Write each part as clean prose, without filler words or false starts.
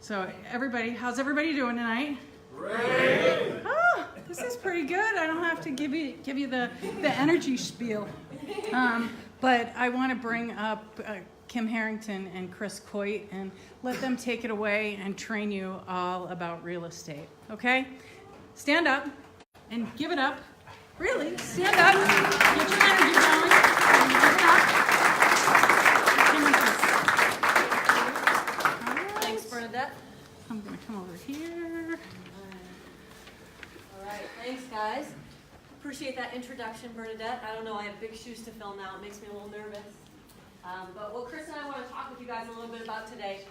So everybody, how's everybody doing tonight? Great. Oh, this is pretty good. I don't have to give you the energy spiel. But I want to bring up Kim Harrington and Chris Coute and let them take it away and train you all about real estate. Okay? Stand up and give it up. Really, stand up. Get your energy going. Give it up. Thanks, Bernadette. I'm going to come over here. All right, thanks, guys. Appreciate that introduction, Bernadette. I don't know, I have big shoes to fill now. It makes me a little nervous. But what Chris and I want to talk with you guys a little bit about today,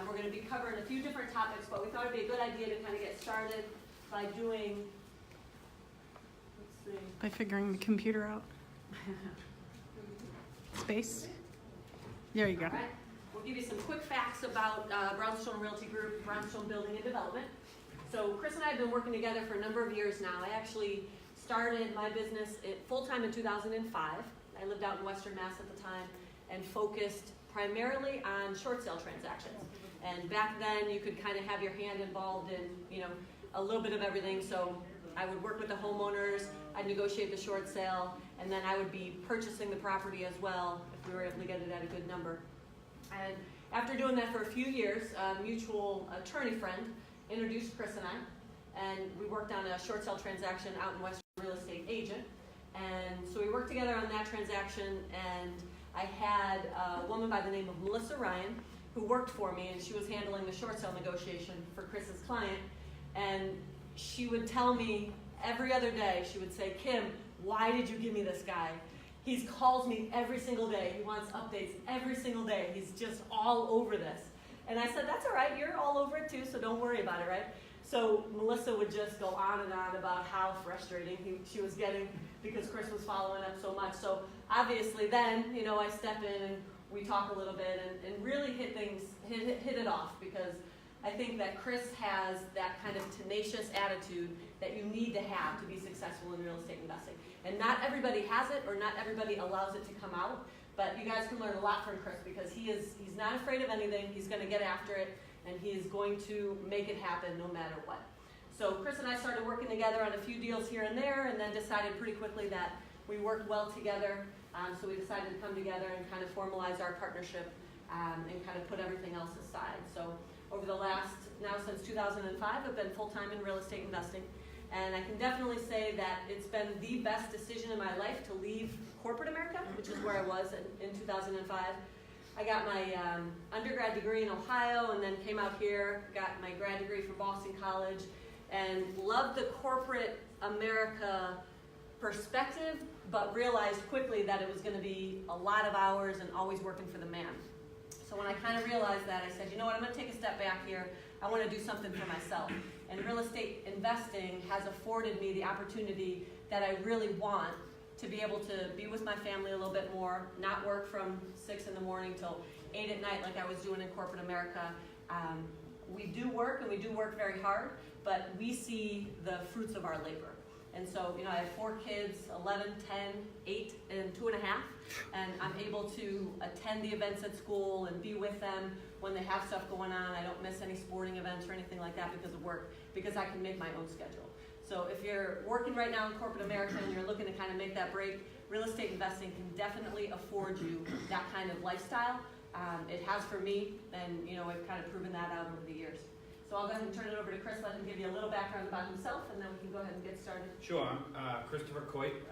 we're going to be covering a few different topics, but we thought it'd be a good idea to kind of get started by doing, let's see. By figuring the computer out. Space. There you go. All right. We'll give you some quick facts about Brownstone Realty Group, Brownstone Building and Development. So Chris and I have been working together for a number of years now. I actually started my business full-time in 2005. I lived out in Western Mass at the time and focused primarily on short sale transactions. And back then you could kind of have your hand involved in, a little bit of everything. So I would work with the homeowners, I'd negotiate the short sale, and then I would be purchasing the property as well if we were able to get it at a good number. And after doing that for a few years, a mutual attorney friend introduced Chris and I, and we worked on a short sale transaction out in Western Real Estate Agent. And so we worked together on that transaction, and I had a woman by the name of Melissa Ryan who worked for me, and she was handling the short sale negotiation for Chris's client. And she would tell me every other day, she would say, "Kim, why did you give me this guy? He calls me every single day. He wants updates every single day. He's just all over this." And I said, "That's all right. You're all over it too, so don't worry about it, right?" So Melissa would just go on and on about how frustrating she was getting because Chris was following up so much. So obviously then, I step in and we talk a little bit and really hit it off, because I think that Chris has that kind of tenacious attitude that you need to have to be successful in real estate investing. And not everybody has it, or not everybody allows it to come out, but you guys can learn a lot from Chris, because he's not afraid of anything. He's going to get after it, and he is going to make it happen no matter what. So Chris and I started working together on a few deals here and there, and then decided pretty quickly that we worked well together. So we decided to come together and kind of formalize our partnership and kind of put everything else aside. So over the last, now since 2005, I've been full-time in real estate investing. And I can definitely say that it's been the best decision in my life to leave corporate America, which is where I was in 2005. I got my undergrad degree in Ohio, and then came out here, got my grad degree from Boston College, and loved the corporate America perspective, but realized quickly that it was going to be a lot of hours and always working for the man. So when I kind of realized that, I said, you know what, I'm going to take a step back here. I want to do something for myself. And real estate investing has afforded me the opportunity that I really want to be able to be with my family a little bit more, not work from 6 in the morning till 8 at night like I was doing in corporate America. We do work, and we do work very hard, but we see the fruits of our labor. And so, I have 4 kids, 11, 10, 8, and 2.5, and I'm able to attend the events at school and be with them when they have stuff going on. I don't miss any sporting events or anything like that because of work, because I can make my own schedule. So if you're working right now in corporate America and you're looking to kind of make that break, real estate investing can definitely afford you that kind of lifestyle. It has for me, and I've kind of proven that out over the years. So I'll go ahead and turn it over to Chris, let him give you a little background about himself, and then we can go ahead and get started. Sure. I'm Christopher Coute,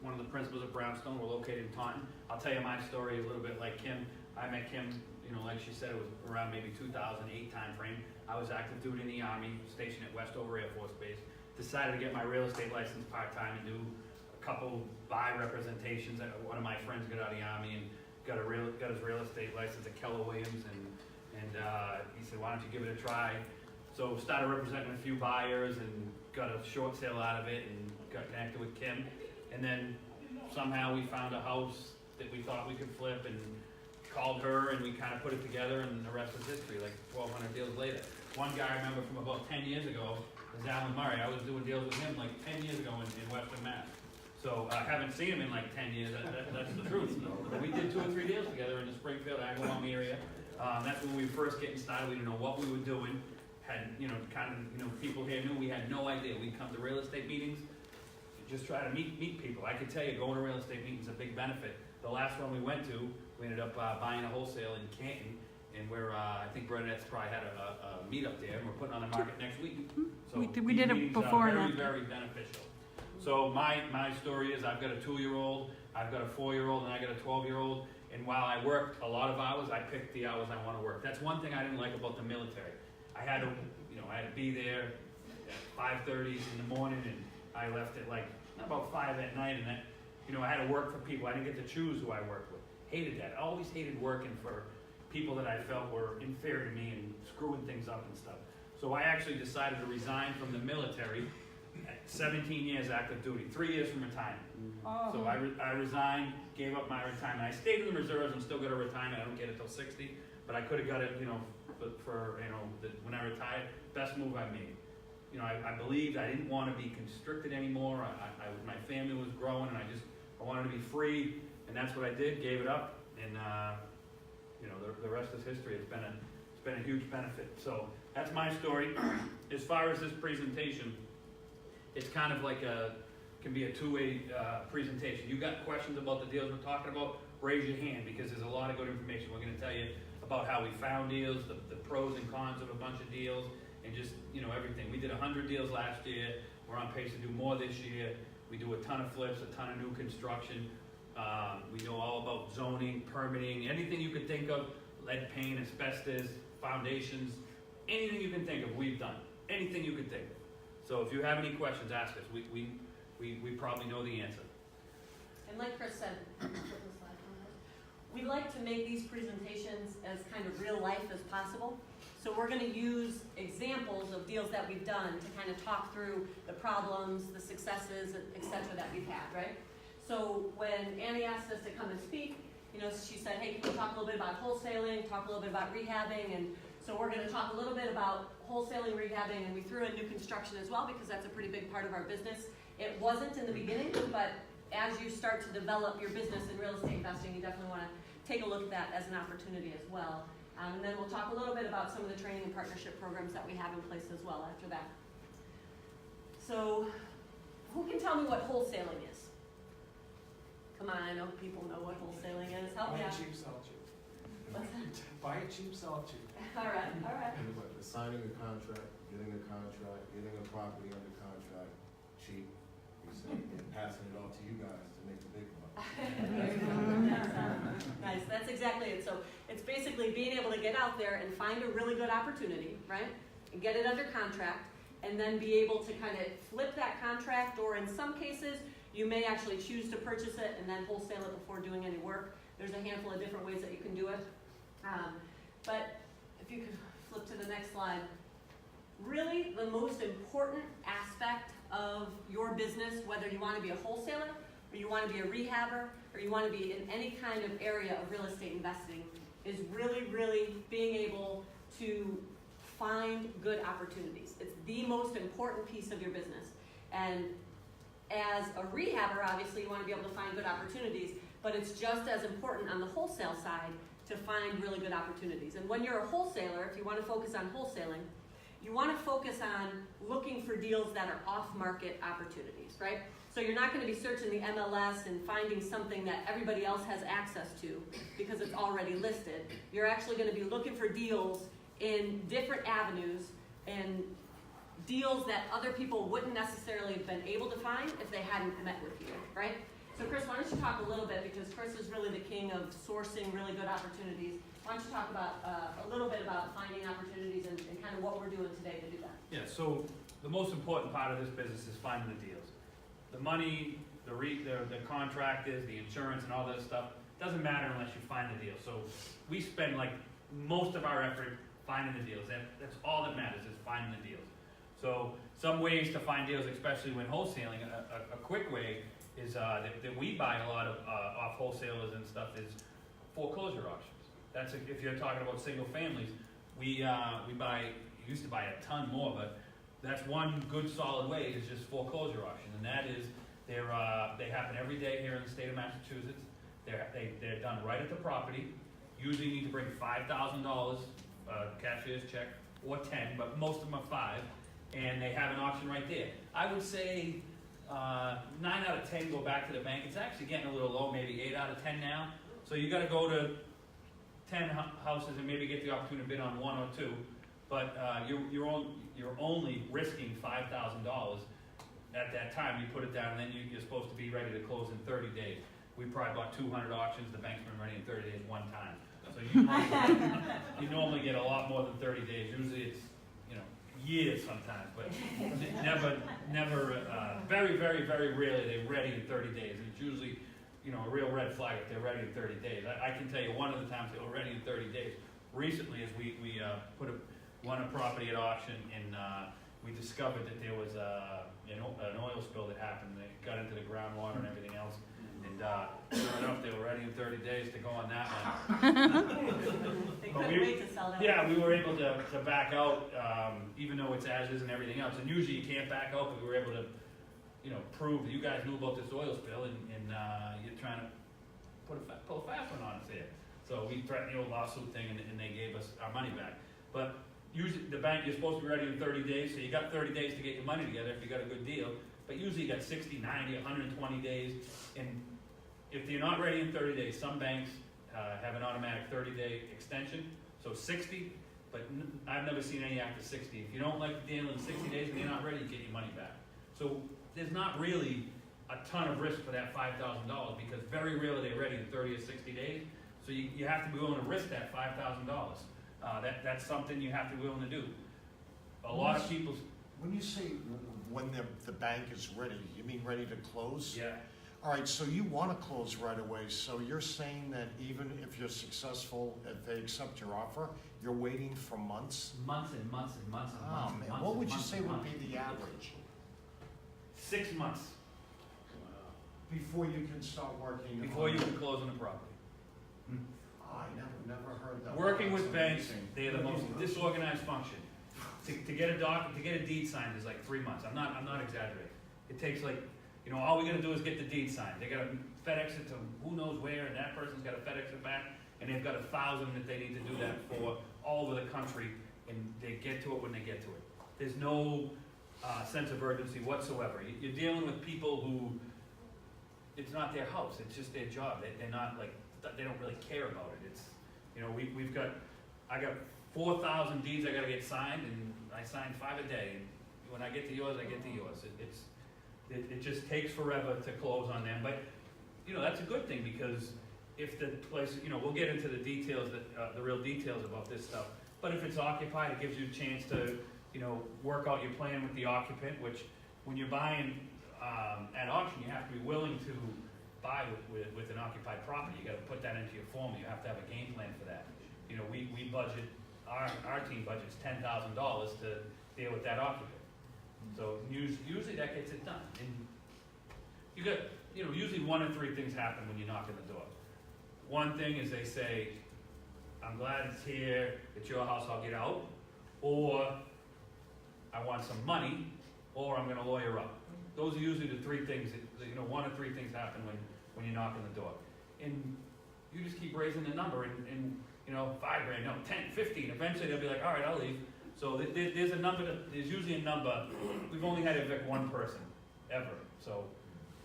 one of the principals of Brownstone. We're located in Taunton. I'll tell you my story a little bit like Kim. I met Kim, like she said, it was around maybe 2008 time frame. I was active duty in the Army, stationed at Westover Air Force Base. Decided to get my real estate license part-time and do a couple buy representations. One of my friends got out of the Army and got his real estate license at Keller Williams, and he said, "Why don't you give it a try?" So started representing a few buyers and got a short sale out of it and got connected with Kim. And then somehow we found a house that we thought we could flip and called her, and we kind of put it together, and the rest is history, like 1,200 deals later. One guy I remember from about 10 years ago is Alan Murray. I was doing deals with him like 10 years ago in Western Mass. So I haven't seen him in like 10 years, that's the truth. But we did 2 or 3 deals together in the Springfield, Agawam area. That's when we were first getting started. We didn't know what we were doing. Had, people here knew we had no idea. We'd come to real estate meetings, just try to meet people. I can tell you, going to real estate meetings is a big benefit. The last one we went to, we ended up buying a wholesale in Canton, and we're, I think Bernadette's probably had a meet up there, and we're putting on the market next week. So We did it before and very, after. very beneficial. So my story is, I've got a 2-year-old, I've got a 4-year-old, and I got a 12-year-old. And while I worked a lot of hours, I picked the hours I want to work. That's one thing I didn't like about the military. I had to be there at 5:30 in the morning, and I left at like about 5 at night, and that, I had to work for people. I didn't get to choose who I worked with. Hated that. I always hated working for people that I felt were inferior to me and screwing things up and stuff. So I actually decided to resign from the military at 17 years active duty, 3 years from retirement. Oh. So I resigned, gave up my retirement. I stayed in the reserves and still got a retirement. I don't get it till 60, but I could have got it, when I retired. Best move I made. I believed I didn't want to be constricted anymore. My family was growing, and I wanted to be free, and that's what I did. Gave it up, and the rest is history. It's been a huge benefit. So that's my story. As far as this presentation, it's kind of like can be a two-way presentation. You got questions about the deals we're talking about? Raise your hand, because there's a lot of good information. We're going to tell you about how we found deals, the pros and cons of a bunch of deals, and just everything. We did 100 deals last year. We're on pace to do more this year. We do a ton of flips, a ton of new construction. We know all about zoning, permitting, anything you could think of, lead paint, asbestos, foundations, anything you can think of, we've done. Anything you could think of. So if you have any questions, ask us. We probably know the answer. And like Chris said, we like to make these presentations as kind of real life as possible. So we're going to use examples of deals that we've done to kind of talk through the problems, the successes, et cetera, that we've had, right? So when Annie asked us to come and speak, she said, hey, can you talk a little bit about wholesaling, talk a little bit about rehabbing, and so we're going to talk a little bit about wholesaling, rehabbing, and we threw in new construction as well, because that's a pretty big part of our business. It wasn't in the beginning, but as you start to develop your business in real estate investing, you definitely want to take a look at that as an opportunity as well. And then we'll talk a little bit about some of the training and partnership programs that we have in place as well after that. So, who can tell me what wholesaling is? Come on, I know people know what wholesaling is. Help me out. Buy it cheap, sell it cheap. What's that? Buy it cheap, sell it cheap. All right. Signing a contract, getting a property under contract, cheap, and passing it off to you guys to make the big one. Nice, that's exactly it. So it's basically being able to get out there and find a really good opportunity, right? And get it under contract, and then be able to kind of flip that contract, or in some cases, you may actually choose to purchase it and then wholesale it before doing any work. There's a handful of different ways that you can do it. But if you could flip to the next slide. Really, the most important aspect of your business, whether you want to be a wholesaler, or you want to be a rehabber, or you want to be in any kind of area of real estate investing, is really, really being able to find good opportunities. It's the most important piece of your business. And as a rehabber, obviously, you want to be able to find good opportunities, but it's just as important on the wholesale side to find really good opportunities. And when you're a wholesaler, if you want to focus on wholesaling, you want to focus on looking for deals that are off-market opportunities, right? So you're not going to be searching the MLS and finding something that everybody else has access to because it's already listed. You're actually going to be looking for deals in different avenues and deals that other people wouldn't necessarily have been able to find if they hadn't met with you, right? So Chris, why don't you talk a little bit, because Chris is really the king of sourcing really good opportunities. Why don't you talk about a little bit about finding opportunities and kind of what we're doing today to do that? Yeah, so the most important part of this business is finding the deals. The money, the contractors, the insurance, and all that stuff doesn't matter unless you find the deal. So we spend like most of our effort finding the deals. That's all that matters, is finding the deals. So some ways to find deals, especially when wholesaling, a quick way is that we buy a lot of off wholesalers and stuff, is foreclosure auctions. That's if you're talking about single families. We used to buy a ton more, but that's one good solid way, is just foreclosure auction, and that is they happen every day here in the state of Massachusetts. They're done right at the property. Usually you need to bring $5,000, cashier's check, or 10, but most of them are 5, and they have an auction right there. I would say 9 out of 10 go back to the bank. It's actually getting a little low, maybe 8 out of 10 now. So you gotta go to 10 houses and maybe get the opportunity to bid on 1 or 2, but you're only risking $5,000 at that time. You put it down, and then you're supposed to be ready to close in 30 days. We probably bought 200 auctions. The bank's been ready in 30 days one time. So you normally get a lot more than 30 days. Usually it's, years sometimes, but very, very, very rarely they're ready in 30 days. And it's usually, a real red flag if they're ready in 30 days. I can tell you one of the times they were ready in 30 days. Recently, as we won a property at auction, and we discovered that there was an oil spill that happened. They got into the groundwater and everything else. And sure enough, they were ready in 30 days to go on that one. They couldn't wait to sell that. Yeah, we were able to back out, even though it's as is and everything else. And usually you can't back out, but we were able to, prove that you guys knew about this oil spill, and you're trying to pull a fast one on us here. So we threatened the old lawsuit thing, and they gave us our money back. But usually the bank, you're supposed to be ready in 30 days, so you got 30 days to get your money together if you got a good deal. But usually you got 60, 90, 120 days. And if you're not ready in 30 days, some banks have an automatic 30-day extension, so 60, but I've never seen any after 60. If you don't like the deal in 60 days and you're not ready, you get your money back. So there's not really a ton of risk for that $5,000 because very rarely they're ready in 30 or 60 days. So you have to be willing to risk that $5,000. That's something you have to be willing to do. A lot of people. When you say when the bank is ready, you mean ready to close? Yeah. All right, so you want to close right away. So you're saying that even if you're successful, if they accept your offer, you're waiting for months? Months and months and months and months. Oh, and man, months what and would you months say and would months. be the average 6 months before you can start working? before you can close on the property. Oh, I never heard that. Working That's with banks, amazing. they are the most disorganized function. To get a deed signed is like 3 months. I'm not exaggerating. It takes all we gotta do is get the deed signed. They gotta FedEx it to who knows where, and that person's gotta FedEx it back, and they've got 1,000 that they need to do that for all over the country, and they get to it when they get to it. There's no sense of urgency whatsoever. You're dealing with people who, it's not their house, it's just their job. They're not they don't really care about it. It's, I got 4,000 deeds I gotta get signed, and I sign 5 a day. And when I get to yours, I get to yours. It just takes forever to close on them, but that's a good thing because if the place, we'll get into the details, the real details about this stuff. But if it's occupied, it gives you a chance to, work out your plan with the occupant. Which, when you're buying at auction, you have to be willing to buy with an occupied property. You got to put that into your formula. You have to have a game plan for that. We budget our team budgets $10,000 to deal with that occupant. So usually that gets it done. And you got, usually 1 or 3 things happen when you knock on the door. One thing is they say, I'm glad it's here, it's your house, I'll get out. Or, I want some money, or I'm gonna lawyer up. Those are usually the 3 things that 1 or 3 things happen when you knock on the door. And you just keep raising the number and $5 grand, 10, 15, eventually they'll be like, all right, I'll leave. So there's a number, there's usually a number. We've only had to evict 1 person, ever. So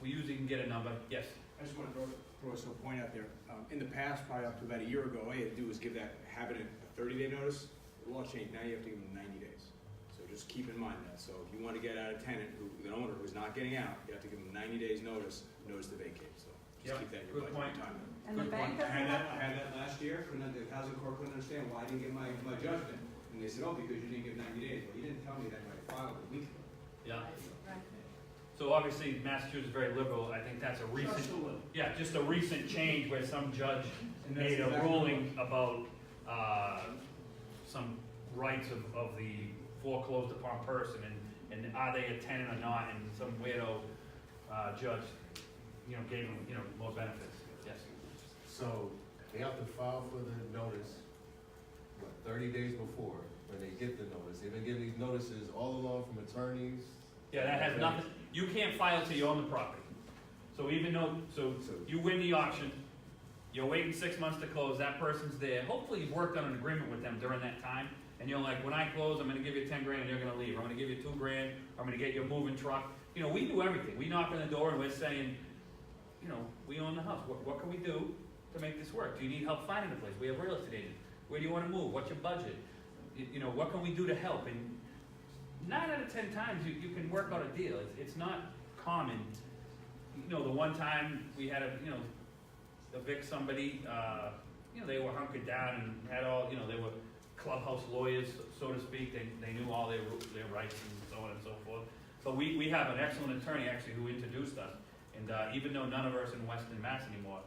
we usually can get a number. Yes? I just want to throw a point out there. In the past, probably up to about a year ago, all you had to do was give that habit a 30-day notice. The law changed, now you have to give them 90 days. So just keep in mind that. So if you want to get out a tenant, the owner who's not getting out, you have to give them 90 days notice to vacate. So just keep that in your Good budget point. time. And the bank I doesn't had have. that last year, the housing court couldn't understand why I didn't get my judgment. And they said, oh, because you didn't give 90 days. Well, you didn't tell me that when I filed a week ago. Yeah. Right. So obviously Massachusetts is very liberal. I think that's a recent, just a recent change where some judge made a ruling about some rights of the foreclosed upon person and are they a tenant or not, and some weirdo judge, gave them, more benefits. Yes. So they have to file for the notice, 30 days before, when they get the notice. They've been getting these notices all along from attorneys. Yeah, that has nothing, you can't file till you own the property. So even though, so you win the auction, you're waiting 6 months to close, that person's there, hopefully you've worked on an agreement with them during that time, and you're like, when I close, I'm gonna give you 10 grand and you're gonna leave, I'm gonna give you 2 grand, I'm gonna get you a moving truck. You know, we do everything, we knock on the door and we're saying, you know, we own the house, what can we do to make this work? Do you need help finding a place? We have real estate agents. Where do you wanna move? What's your budget? You know, what can we do to help? And 9 out of 10 times, you can work out a deal. It's not common. You know, the one time we had evict somebody, you know, they were hunkered down and had all, you know, they were clubhouse lawyers, so to speak. They knew all their rights and so on and so forth. So we have an excellent attorney actually who introduced us. And even though none of us are in Western Mass anymore,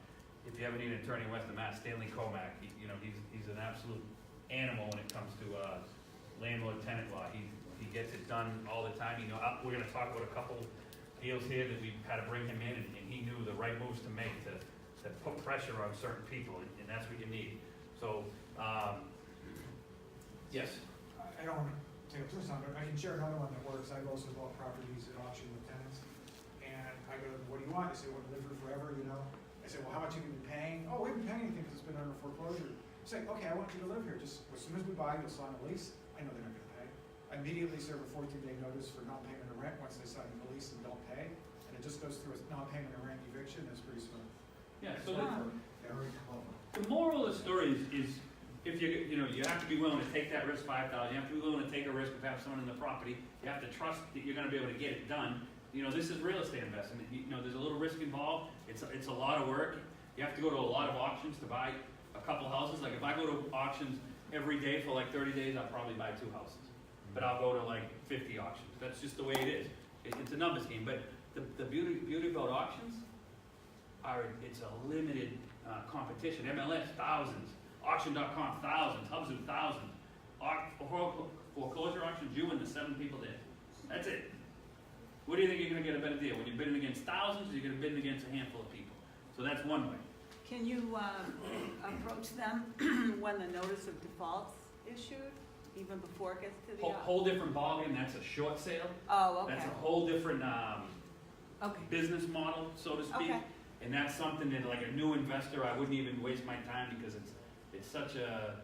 if you ever need an attorney in Western Mass, Stanley Comack, you know, he's an absolute animal when it comes to landlord-tenant law. He gets it done all the time. You know, we're going to talk about a couple deals here that we had to bring him in, and he knew the right moves to make to put pressure on certain people, and that's what you need. So, yes. I don't want to take up too much time, but I can share another one that works. I've also bought properties at auction with tenants, and I go, what do you want? They say, well, to live here forever, you know? I say, well, how much have you been paying? Oh, we haven't been paying anything because it's been under foreclosure. I say, okay, I want you to live here. Just as soon as we buy, you'll sign a lease. I know they're not going to pay. I immediately serve a 14-day notice for non-payment of rent once they sign the lease and don't pay, and it just goes through a non-payment of rent eviction. It's pretty smooth. Yeah, so Very clever. the moral of the story is if you know, you have to be willing to take that risk, $5,000. You have to be willing to take a risk of having someone in the property. You have to trust that you're going to be able to get it done. You know, this is real estate investment. You know, there's a little risk involved. It's a lot of work. You have to go to a lot of auctions to buy a couple houses. Like if I go to auctions every day for like 30 days, I'll probably buy 2 houses. But I'll go to like 50 auctions. That's just the way it is. It's a numbers game. But the beauty about auctions are it's a limited competition. MLS, thousands. Auction.com, thousands. Hubzu, thousands. Foreclosure auctions, you and the 7 people there. That's it. What do you think you're going to get a better deal? When you're bidding against thousands, you're going to bid against a handful of people. So that's one way. Can you approach them when the notice of default's issued, even before it gets to the auction? Whole different ballgame. That's a short sale. Oh, okay. That's a whole different Okay. business model, so to speak. Okay. And that's something that, like a new investor, I wouldn't even waste my time because it's such a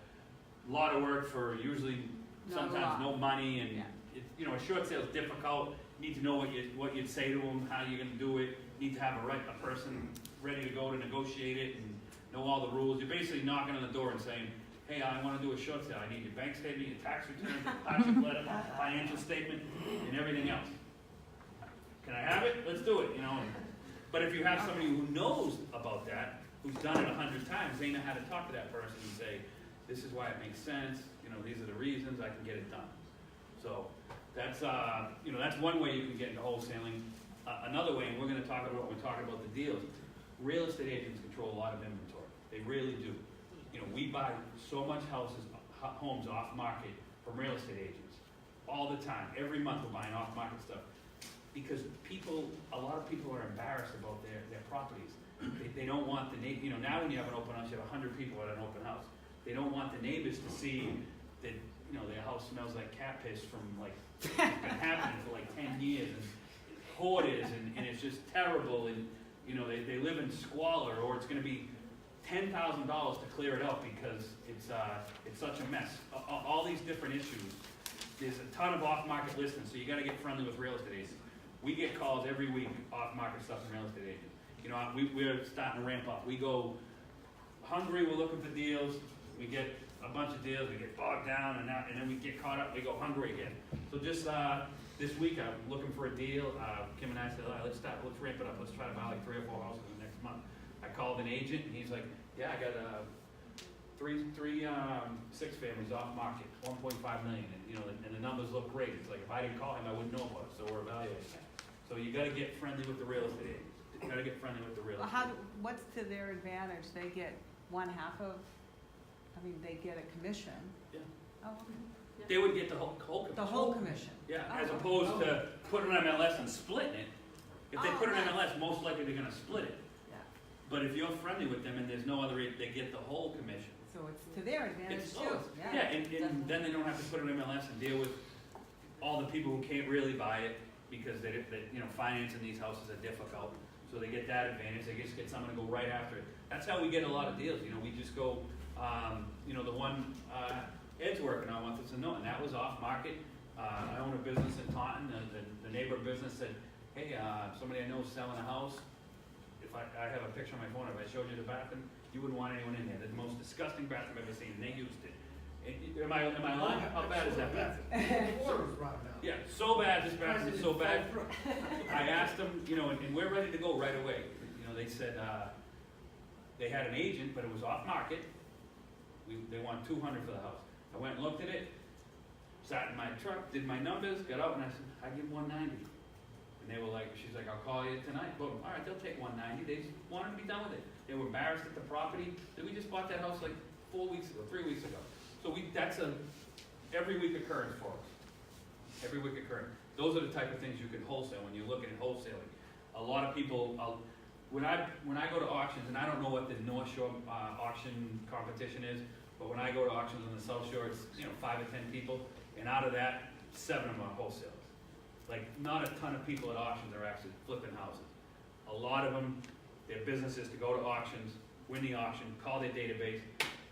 lot of work for usually Not a sometimes lot. no money, and Yeah. you know, a short sale is difficult. You need to know what you'd say to them, how you're going to do it. You need to have a person ready to go to negotiate it and know all the rules. You're basically knocking on the door and saying, hey, I want to do a short sale. I need your bank statement, your tax return, your hardship letter, financial statement, and everything else. Can I have it? Let's do it, you know. But if you have somebody who knows about that, who's done it 100 times, they know how to talk to that person and say, this is why it makes sense, you know, these are the reasons, I can get it done. So that's, you know, that's one way you can get into wholesaling. Another way, and we're going to talk about when we talk about the deals, real estate agents control a lot of inventory. They really do. You know, we buy so much homes off market from real estate agents all the time. Every month we're buying off market stuff because a lot of people are embarrassed about their properties. They don't want the you know, now when you have an open house, you have 100 people at an open house. They don't want the neighbors to see that, you know, their house smells like cat piss from like, it's been happening for like 10 years and hoarders and it's just terrible and, you know, they live in squalor or it's going to be $10,000 to clear it out because it's such a mess. All these different issues. There's a ton of off-market listings, so you got to get friendly with real estate agents. We get calls every week, off-market stuff from real estate agents. You know, we're starting to ramp up. We go hungry, we're looking for deals. We get a bunch of deals, we get bogged down, and then we get caught up, we go hungry again. So just this week, I'm looking for a deal. Kim and I said, all right, let's ramp it up. Let's try to buy like 3 or 4 houses the next month. I called an agent, and he's like, yeah, I got three 6 families off market, 1.5 million, and you know, and the numbers look great. It's like if I didn't call him, I wouldn't know about it. So we're evaluating that. So you got to get friendly with the real estate agents. You got to get friendly with the real estate. What's to their advantage? They get 1/2 of. I mean, they get a commission. Yeah. Oh, okay. They would get the whole commission. The whole commission. Yeah, Oh, as opposed to putting an MLS and splitting it. If they Oh, put an right. MLS, most likely they're going to split it. Yeah. But if you're friendly with them and there's no other, they get the whole commission. So it's to their advantage It's too. yeah, and then they don't have to put an MLS and deal with all the people who can't really buy it because they you know, financing these houses are difficult. So they get that advantage, they just get someone to go right after it. That's how we get a lot of deals, we just go, the one, Ed's working on with us in Norton, that was off market. I own a business in Taunton, the neighbor business said, hey, somebody I know is selling a house. If I have a picture on my phone, if I showed you the bathroom, you wouldn't want anyone in there. The most disgusting bathroom I've ever seen, and they used it. Am I lying? How bad is that bathroom? The water was running out. Yeah, so bad, this bathroom is so bad. I asked them, and we're ready to go right away. They said, they had an agent, but it was off market. They want $200 for the house. I went and looked at it, sat in my truck, did my numbers, got out, and I said, I give $190. And they were like, she's like, I'll call you tonight. Boom, all right, they'll take $190. They just wanted to be done with it. They were embarrassed at the property. We just bought that house like 4 weeks ago, 3 weeks ago. So that's a every week occurrence for us. Every week occurrence. Those are the type of things you can wholesale when you're looking at wholesaling. A lot of people, when I go to auctions, and I don't know what the North Shore auction competition is, but when I go to auctions on the South Shore, it's 5 or 10 people, and out of that, 7 of them are wholesalers. Like, not a ton of people at auctions are actually flipping houses. A lot of them, their business is to go to auctions, win the auction, call their database,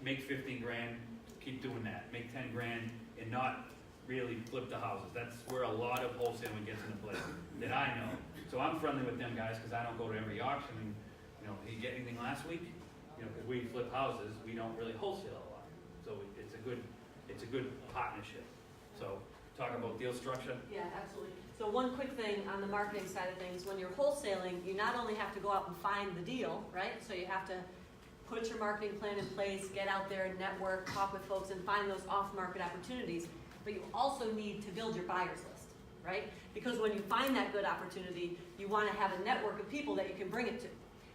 make 15 grand, keep doing that, make 10 grand, and not really flip the houses. That's where a lot of wholesaling gets into play that I know. So I'm friendly with them guys because I don't go to every auction. And did you get anything last week? Because we flip houses, we don't really wholesale a lot. So it's a good partnership. So talk about deal structure. Yeah, absolutely. So one quick thing on the marketing side of things, when you're wholesaling, you not only have to go out and find the deal, right? So you have to put your marketing plan in place, get out there, network, talk with folks, and find those off-market opportunities. But you also need to build your buyers list, right? Because when you find that good opportunity, you want to have a network of people that you can bring it to.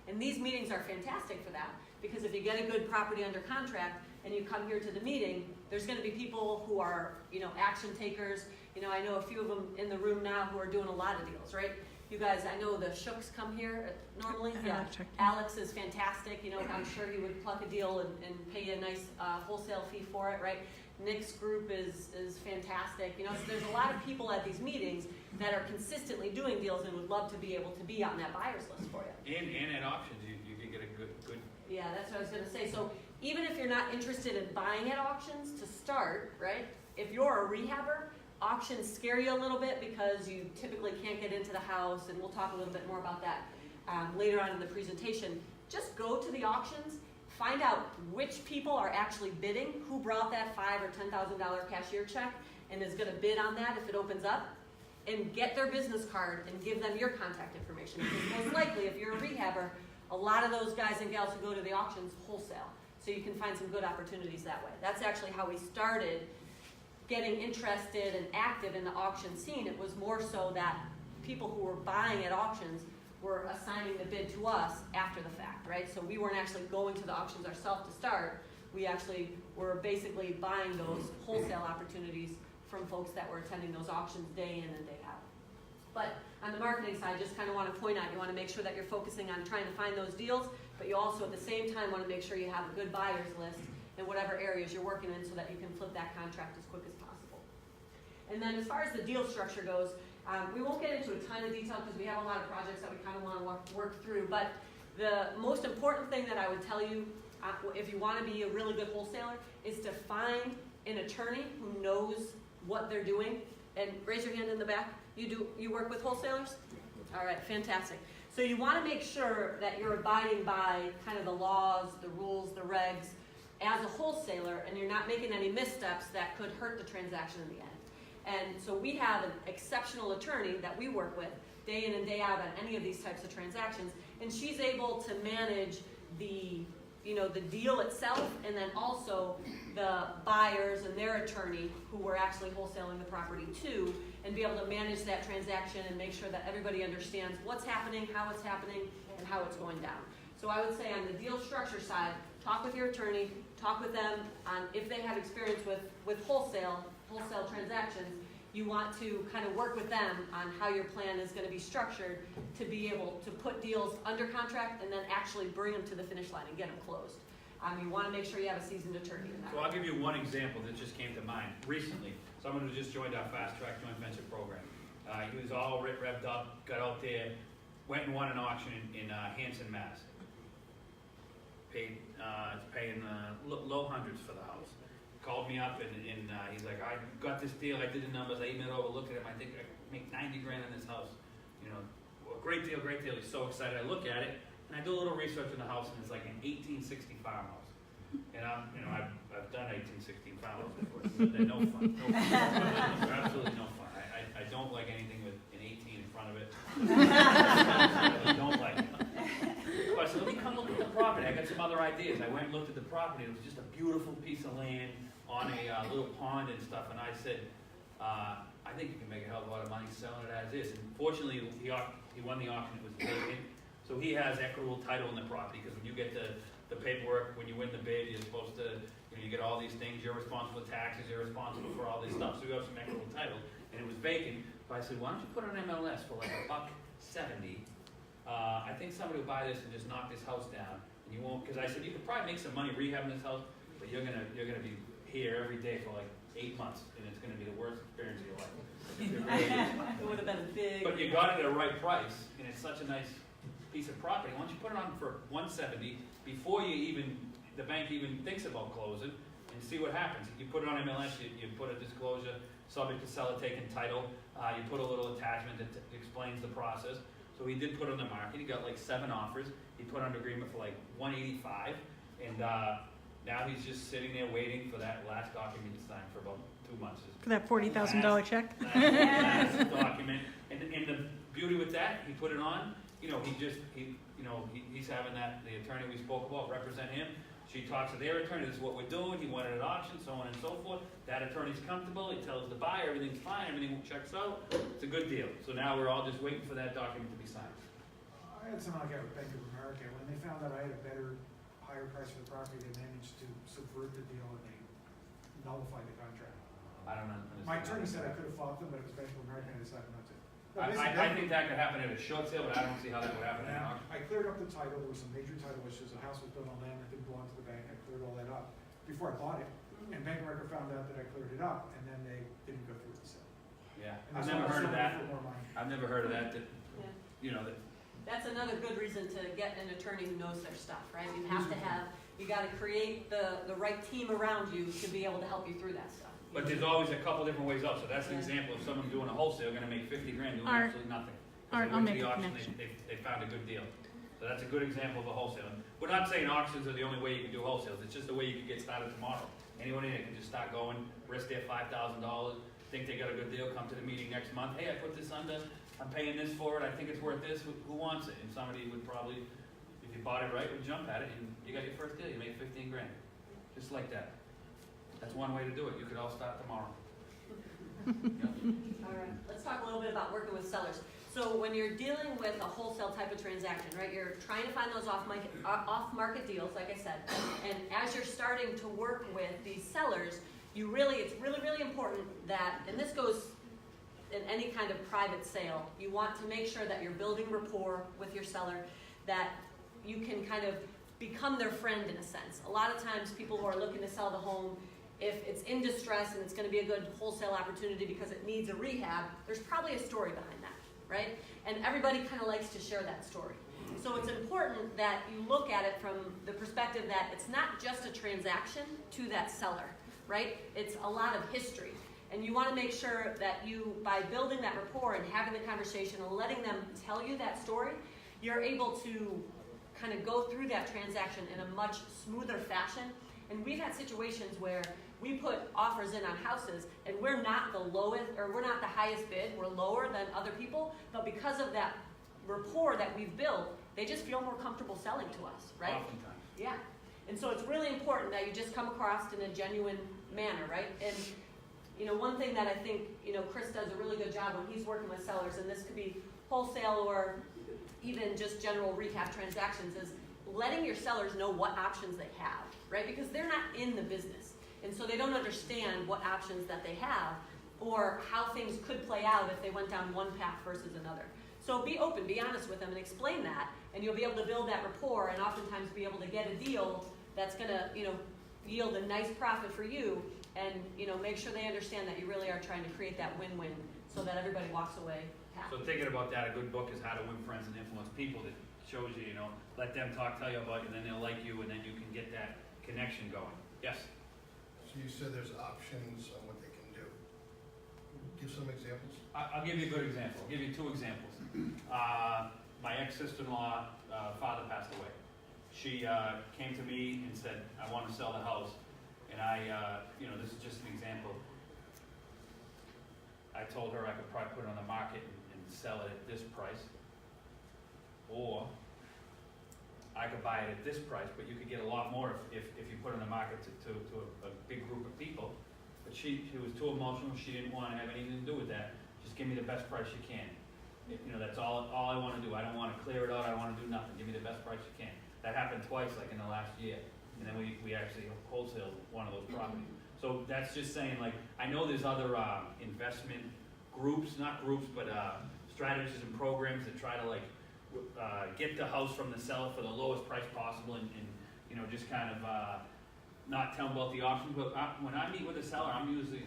And these meetings are fantastic for that, because if you get a good property under contract and you come here to the meeting, there's going to be people who are, action takers. I know a few of them in the room now who are doing a lot of deals, right? You guys, I know the Shooks come here normally. Yeah. Alex is fantastic. I'm sure he would pluck a deal and pay you a nice wholesale fee for it, right? Nick's group is fantastic. So there's a lot of people at these meetings that are consistently doing deals and would love to be able to be on that buyer's list for you. And at auctions, you can get a good. Yeah, that's what I was going to say. So even if you're not interested in buying at auctions to start, right? If you're a rehabber, auctions scare you a little bit because you typically can't get into the house, and we'll talk a little bit more about that later on in the presentation. Just go to the auctions, find out which people are actually bidding, who brought that $5,000 or $10,000 cashier check and is going to bid on that if it opens up, and get their business card and give them your contact information. Because most likely, if you're a rehabber, a lot of those guys and gals who go to the auctions wholesale. So you can find some good opportunities that way. That's actually how we started getting interested and active in the auction scene. It was more so that people who were buying at auctions were assigning the bid to us after the fact, right? So we weren't actually going to the auctions ourselves to start. We actually were basically buying those wholesale opportunities from folks that were attending those auctions day in and day out. But on the marketing side, just kind of want to point out, you want to make sure that you're focusing on trying to find those deals, but you also at the same time want to make sure you have a good buyer's list in whatever areas you're working in so that you can flip that contract as quick as possible. And then as far as the deal structure goes, we won't get into a ton of detail because we have a lot of projects that we kind of want to work through, but the most important thing that I would tell you if you want to be a really good wholesaler is to find an attorney who knows what they're doing. And raise your hand in the back. You work with wholesalers? All right, fantastic. So you want to make sure that you're abiding by kind of the laws, the rules, the regs as a wholesaler, and you're not making any missteps that could hurt the transaction in the end. And so we have an exceptional attorney that we work with day in and day out on any of these types of transactions, and she's able to manage the deal itself, and then also the buyers and their attorney who were actually wholesaling the property too, and be able to manage that transaction and make sure that everybody understands what's happening, how it's happening, and how it's going down. So I would say on the deal structure side, talk with your attorney, talk with them on if they have experience with wholesale transactions. You want to kind of work with them on how your plan is going to be structured to be able to put deals under contract and then actually bring them to the finish line and get them closed. You want to make sure you have a seasoned attorney in that. So I'll give you one example that just came to mind recently. Someone who just joined our fast track joint venture program. He was all revved up, got out there, went and won an auction in Hanson, Mass. Paid, it's paying low hundreds for the house. Called me up and he's like, I got this deal, I did the numbers, I emailed over, looked at him, I think I can make 90 grand on this house. You know, well, great deal, he's so excited. I look at it, and I do a little research in the house, and it's like an 1860 farmhouse. And I've done 1860 farmhouses before, they're no fun, they're absolutely no fun. I don't like anything with an 18 in front of it. I don't like it. So I said, let me come look at the property. I got some other ideas. I went and looked at the property. It was just a beautiful piece of land on a little pond and stuff. And I said, I think you can make a hell of a lot of money selling it as is. And fortunately, he won the auction. It was vacant. So he has equitable title in the property, because when you get the paperwork, when you win the bid, you're supposed to, you get all these things. You're responsible for taxes. You're responsible for all this stuff. So you have some equitable title. And it was vacant. So I said, why don't you put it on MLS for like $170? I think somebody will buy this and just knock this house down, and you won't. Because I said you could probably make some money rehabbing this house, but you're gonna be here every day for like 8 months, and it's gonna be the worst experience of your life. It really is. It would have been big. But you got it at a right price, and it's such a nice piece of property. Why don't you put it on for $170 before the bank even thinks about closing, and see what happens. You put it on MLS, you put a disclosure, subject to seller taking title. You put a little attachment that explains the process. So he did put it on the market. He got like 7 offers. He put under agreement for like $185, and now he's just sitting there waiting for that last document to sign for about 2 months. For that $40,000 check? Last document, and the beauty with that, he put it on. He's having the attorney we spoke about represent him. She talks to their attorney. This is what we're doing. He wanted an auction, so on and so forth. That attorney's comfortable. He tells the buyer everything's fine, everything checks out. It's a good deal. So now we're all just waiting for that document to be signed. I had something like that with Bank of America. When they found out I had a higher price for the property, they managed to subvert the deal and they nullified the contract. I don't understand. My attorney said I could have fought them, but it was Bank of America and I decided not to. I think that could happen at a short sale, but I don't see how that would happen at an auction. I cleared up the title. There were some major title issues. The house was built on land that didn't belong to the bank. I cleared all that up before I bought it. And Bank of America found out that I cleared it up, and then they didn't go through with the sale. Yeah, And I've they never sold heard of it that. for more money. I've never heard of that. Yeah. That That's another good reason to get an attorney who knows their stuff, right? You have to you gotta create the right team around you to be able to help you through that stuff. But there's always a couple different ways up. So that's an example of someone doing a wholesale, going to make 50 grand doing Art. absolutely nothing. Art, They I'll went to make the a auction, connection. they found a good deal. So that's a good example of a wholesale. We're not saying auctions are the only way you can do wholesales. It's just the way you can get started tomorrow. Anyone in it can just start going, risk their $5,000, think they got a good deal, come to the meeting next month. Hey, I put this under, I'm paying this for it, I think it's worth this, who wants it? And somebody would probably, if you bought it right, would jump at it, and you got your first deal, you made 15 grand. Just like that. That's one way to do it. You could all start tomorrow. All right, let's talk a little bit about working with sellers. So when you're dealing with a wholesale type of transaction, right, you're trying to find those off-market deals, like I said, and as you're starting to work with these sellers, it's really important that, and this goes in any kind of private sale, you want to make sure that you're building rapport with your seller, that you can kind of become their friend in a sense. A lot of times people who are looking to sell the home, if it's in distress and it's going to be a good wholesale opportunity because it needs a rehab, there's probably a story behind that, right? And everybody kind of likes to share that story. So it's important that you look at it from the perspective that it's not just a transaction to that seller, right? It's a lot of history. And you want to make sure that you, by building that rapport and having the conversation and letting them tell you that story, you're able to kind of go through that transaction in a much smoother fashion. And we've had situations where we put offers in on houses and we're not the lowest, or we're not the highest bid, we're lower than other people, but because of that rapport that we've built, they just feel more comfortable selling to us, right? Oftentimes. Yeah. And so it's really important that you just come across in a genuine manner, right? And one thing that I think, Chris does a really good job when he's working with sellers, and this could be wholesale or even just general rehab transactions, is letting your sellers know what options they have, right? Because they're not in the business. And so they don't understand what options that they have or how things could play out if they went down one path versus another. So be open, be honest with them and explain that, and you'll be able to build that rapport and oftentimes be able to get a deal that's gonna, yield a nice profit for you and, you know, make sure they understand that you really are trying to create that win-win so that everybody walks away happy. So thinking about that, a good book is How to Win Friends and Influence People, that shows you, you know, let them tell you about you, and then they'll like you, and then you can get that connection going. Yes? So you said there's options on what they can do. Give some examples. I'll give you a good example. I'll give you two examples. My ex-sister-in-law, father passed away. She came to me and said, I want to sell the house. And I, you know, this is just an example. I told her I could probably put it on the market and sell it at this price. Or I could buy it at this price, but you could get a lot more if you put it on the market to a big group of people. But she was too emotional. She didn't want to have anything to do with that. Just give me the best price you can. You know, that's all I want to do. I don't want to clear it out. I don't want to do nothing. Give me the best price you can. That happened twice, like in the last year. And then we actually wholesaled one of those properties. So that's just saying, like, I know there's other investment groups, not groups, but strategies and programs that try to, like, get the house from the seller for the lowest price possible and you know, just kind of not tell them about the options. But when I meet with a seller, I'm usually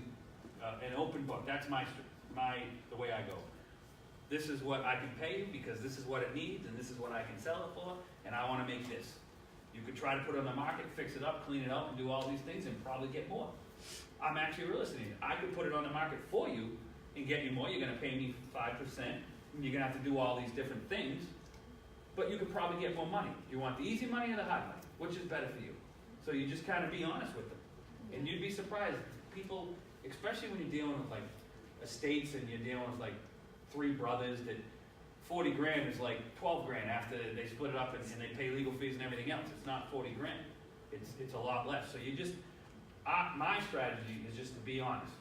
an open book. That's the way I go. This is what I can pay you because this is what it needs and this is what I can sell it for, and I want to make this. You could try to put it on the market, fix it up, clean it up, and do all these things and probably get more. I'm actually realistic. I could put it on the market for you and get you more. You're going to pay me 5%. And you're going to have to do all these different things, but you could probably get more money. You want the easy money or the hard money? Which is better for you? So you just kind of be honest with them. And you'd be surprised. People, especially when you're dealing with like estates and you're dealing with like 3 brothers, that 40 grand is like 12 grand after they split it up and they pay legal fees and everything else. It's not 40 grand. It's a lot less. So you just, my strategy is just to be honest.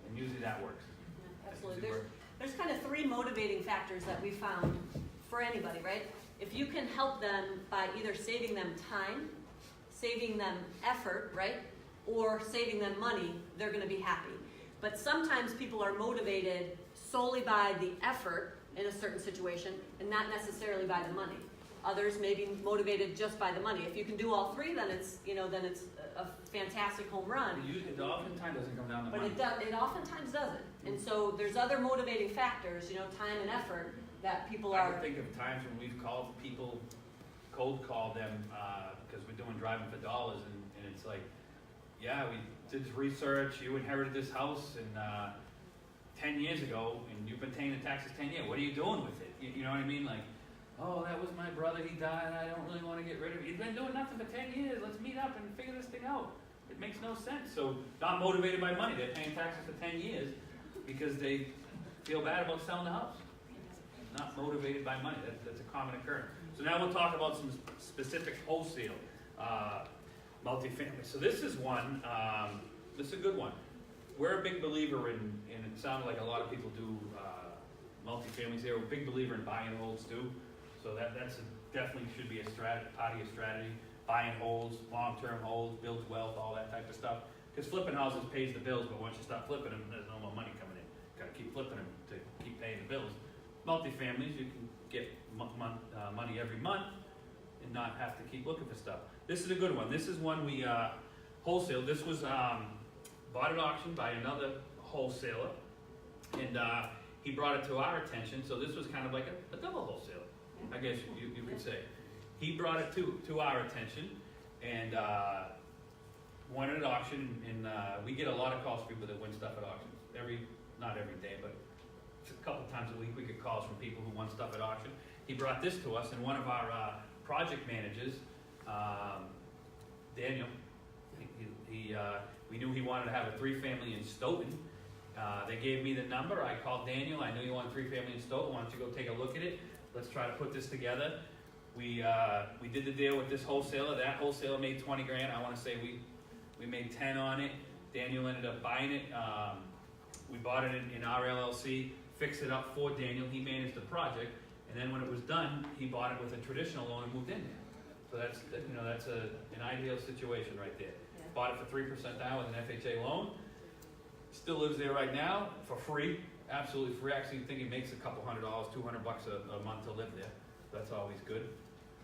And usually that works. Yeah, absolutely. There's kind of 3 motivating factors that we found for anybody, right? If you can help them by either saving them time, saving them effort, right? Or saving them money, they're going to be happy. But sometimes people are motivated solely by the effort in a certain situation and not necessarily by the money. Others may be motivated just by the money. If you can do all 3, then it's, you know, then it's a fantastic home run. It oftentimes doesn't come down to But money. it oftentimes doesn't. And so there's other motivating factors, you know, time and effort that people I are. can think of times when we've called people, cold called them, because we're doing driving for dollars, and it's like, yeah, we did this research, you inherited this house, and 10 years ago, and you've been paying the taxes 10 years, what are you doing with it? You know what I mean? Like, oh, that was my brother, he died, I don't really want to get rid of it. He's been doing nothing for 10 years, let's meet up and figure this thing out. It makes no sense. So, not motivated by money, they're paying taxes for 10 years because they feel bad about selling the house. Not motivated by money, that's a common occurrence. So now we'll talk about some specific wholesale multifamily. So this is one, this is a good one. We're a big believer in, and it sounded like a lot of people do multifamilies here. We're a big believer in buy and holds too. So that's definitely should be a part of your strategy. Buy and holds, long-term holds, builds wealth, all that type of stuff. Because flipping houses pays the bills, but once you stop flipping them, there's no more money coming in. Got to keep flipping them to keep paying the bills. Multifamilies, you can get money every month and not have to keep looking for stuff. This is a good one. This is one we wholesale. This was bought at auction by another wholesaler, and he brought it to our attention. So this was kind of like a double wholesaler, I guess you could say. He brought it to our attention and won it at auction. And we get a lot of calls from people that win stuff at auctions. Not every day, but a couple times a week we get calls from people who won stuff at auction. He brought this to us, and one of our project managers, Daniel, we knew he wanted to have a 3-family in Stoughton. They gave me the number. I called Daniel. I knew you wanted a 3-family in Stoughton. Why don't you go take a look at it? Let's try to put this together. We did the deal with this wholesaler. That wholesaler made 20 grand. I want to say we made 10 on it. Daniel ended up buying it. We bought it in our LLC, fixed it up for Daniel. He managed the project, and then when it was done, he bought it with a traditional loan and moved in there. So that's an ideal situation right there. Yeah. Bought it for 3% down with an FHA loan. Still lives there right now for free, absolutely free. Actually, I think he makes a couple $100, $200 a month to live there. That's always good.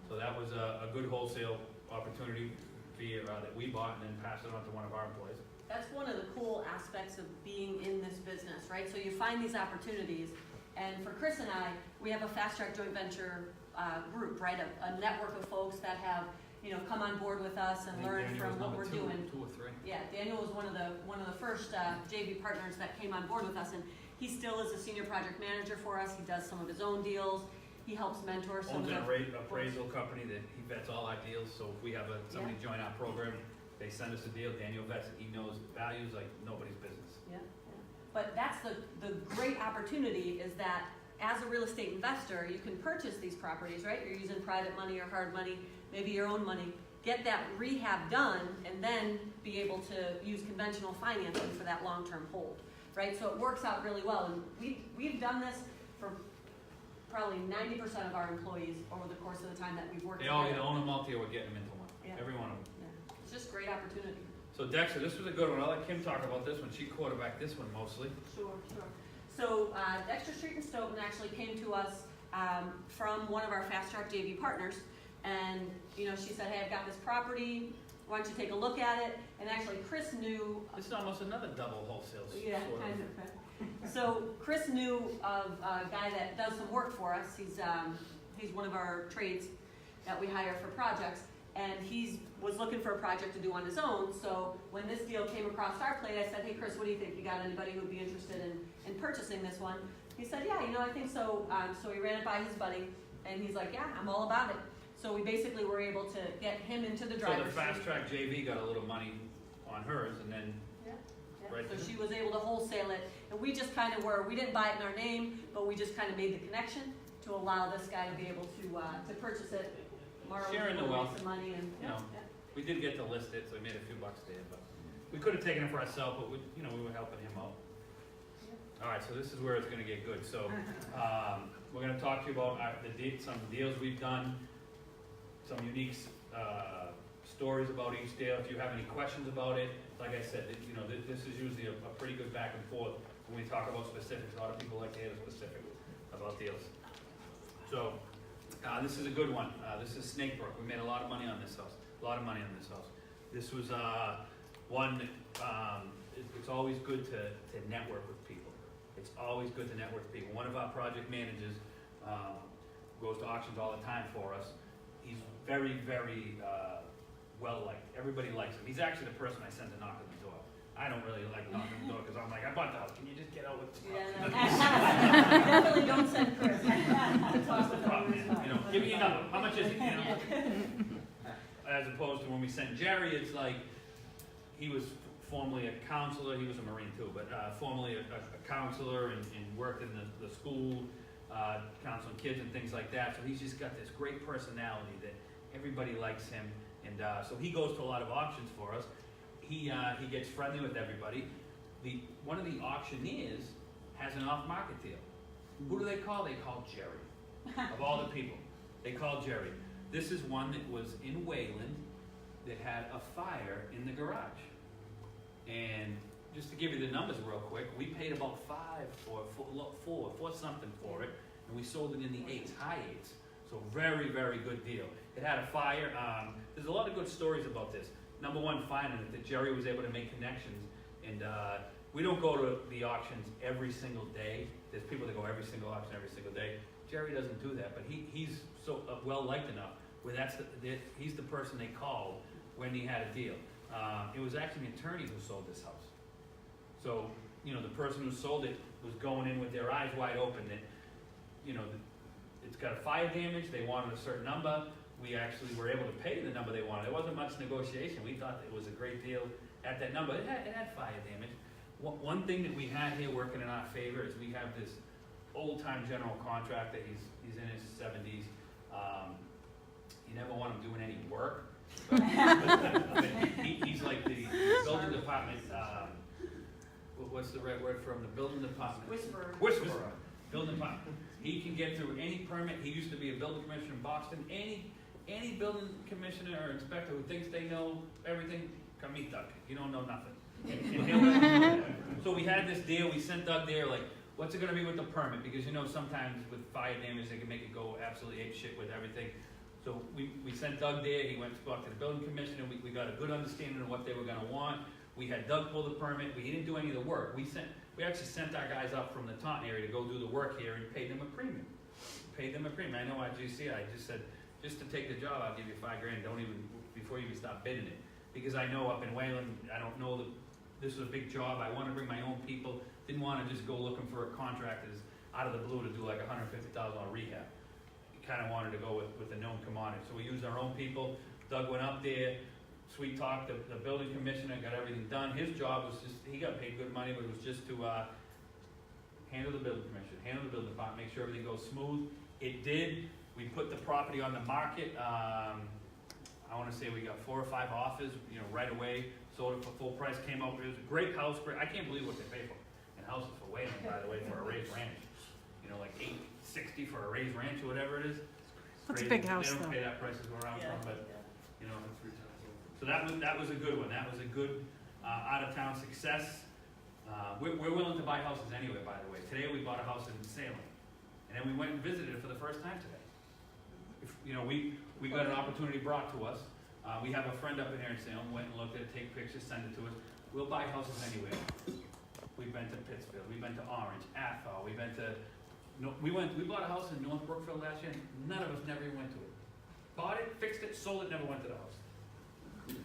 So that was a good wholesale opportunity that we bought and then passed it on to one of our employees. that's one of the cool aspects of being in this business, right? So you find these opportunities, and for Chris and I, we have a fast track joint venture group, right? A network of folks that have, you know, come on board with us and learn from what we're doing. 2 or 3. Yeah, Daniel was one of the first JV partners that came on board with us, and he still is a senior project manager for us. He does some of his own deals. He helps mentor some Owns of an the appraisal company that he vets all our deals, so if we have somebody join our program, they send us a deal, Daniel vets it, he knows values like nobody's business. Yeah, yeah. But that's the great opportunity is that as a real estate investor, you can purchase these properties, right? You're using private money or hard money, maybe your own money, get that rehab done, and then be able to use conventional financing for that long-term hold, right? So it works out really well, and we've done this for probably 90% of our employees over the course of the time that we've worked They all together. either own a multi or we're getting them into one, Yeah. every one of them. Yeah. It's just great opportunity. So Dexter, this was a good one, I'll let Kim talk about this one, she quarterbacked this one mostly. Sure, sure. So Dexter Street in Stoughton actually came to us from one of our Fast Track JV partners, and you know, she said, "Hey, I've got this property. Why don't you take a look at it?" And actually, Chris knew. This is almost another double wholesale Yeah, sort kind of. So Chris knew of a guy that does some work for us. He's one of our trades that we hire for projects, and he was looking for a project to do on his own. So when this deal came across our plate, I said, "Hey Chris, what do you think? You got anybody who would be interested in purchasing this one?" He said, "Yeah, you know, I think so." So he ran it by his buddy, and he's like, "Yeah, I'm all about it." So we basically were able to get him into the So driver's the seat. Fast Track JV got a little money on hers, and then, Yeah, Right. so she was able to wholesale it, and we just kind of we didn't buy it in our name, but we just kind of made the connection to allow this guy to be able to purchase it. Mara was Sharing the able to make wealth, some money, and you know. We did get to list it, so we made a few bucks there, but we could have taken it for ourselves, but we were helping him out. All right, so this is where it's gonna get good. So, we're gonna talk to you about some deals we've done, some unique, stories about each deal. If you have any questions about it, like I said, this is usually a pretty good back and forth when we talk about specifics. A lot of people like to hear the specifics about deals. So, this is a good one. This is Snake Brook. We made a lot of money on this house. This was one that, it's always good to network with people. It's always good to network with people. One of our project managers goes to auctions all the time for us. He's very, very well-liked. Everybody likes him. He's actually the person I send to knock on the door. I don't really like knocking on the door because I'm like, I bought the house. Can you just get out with the Yeah, house? no, definitely don't send Chris to talk That's the with problem, owners. man. Give me a number. How much is it? As opposed to when we sent Jerry, it's like, he was formerly a counselor, he was a Marine too, but formerly a counselor and worked in the school, counseling kids and things like that. So he's just got this great personality that everybody likes him. And so he goes to a lot of auctions for us. He gets friendly with everybody. One of the auctioneers has an off-market deal. Who do they call? They call Jerry. Of all the people, they call Jerry. This is one that was in Wayland that had a fire in the garage. And just to give you the numbers real quick, we paid about four something for it, and we sold it in the eights, high eights. So very, very good deal. It had a fire. There's a lot of good stories about this. Number one, finding it, that Jerry was able to make connections. And we don't go to the auctions every single day. There's people that go every single auction every single day. Jerry doesn't do that, but he's so well-liked enough where he's the person they called when he had a deal. It was actually an attorney who sold this house. So, the person who sold it was going in with their eyes wide open that, it's got a fire damage, they wanted a certain number. We actually were able to pay the number they wanted. There wasn't much negotiation. We thought it was a great deal at that number. It had fire damage. One thing that we had here working in our favor is we have this old-time general contractor. He's in his 70s. You never want him doing any work. But he's like the building department, what's the right word for him? The building department. Whisperer. Building department. He can get through any permit. He used to be a building commissioner in Boston. Any building commissioner or inspector who thinks they know everything, come meet Doug. You don't know nothing. So we had this deal. We sent Doug there like, what's it going to be with the permit? Because sometimes with fire damage, they can make it go absolutely ape shit with everything. So we sent Doug there. He went to talk to the building commissioner. We got a good understanding of what they were going to want. We had Doug pull the permit, we didn't do any of the work. We actually sent our guys up from the Taunton area to go do the work here and paid them a premium. I know at GC, I just said, just to take the job, I'll give you $5 grand, before you even start bidding it. Because I know up in Wayland, I don't know that this was a big job, I wanna bring my own people, didn't wanna just go looking for a contractor that's out of the blue to do like $150,000 rehab. Kinda wanted to go with the known commodity, so we used our own people. Doug went up there, sweet talked the building commissioner, got everything done. His job was just, he got paid good money, but it was just to, handle the building commission, handle the building department, make sure everything goes smooth. It did. We put the property on the market, I wanna say we got 4 or 5 offers, right away, sold it for full price, came out, it was a great house, I can't believe what they pay for. And houses for Wayland, by the way, for a raised ranch, like $860 for a raised ranch or whatever it is. That's a Crazy. big house, They don't though. pay that price to go around Yeah, from, but, yeah. so that was a good one, that was a good, out-of-town success. We're willing to buy houses anyway, by the way. Today we bought a house in Salem, and then we went and visited it for the first time today. We got an opportunity brought to us. We have a friend up in here in Salem, went and looked at it, take pictures, send it to us. We'll buy houses anywhere. We've been to Pittsfield, we've been to Orange, Athol, we've been to, we bought a house in North Brookfield last year, none of us never even went to it. Bought it, fixed it, sold it, never went to the house.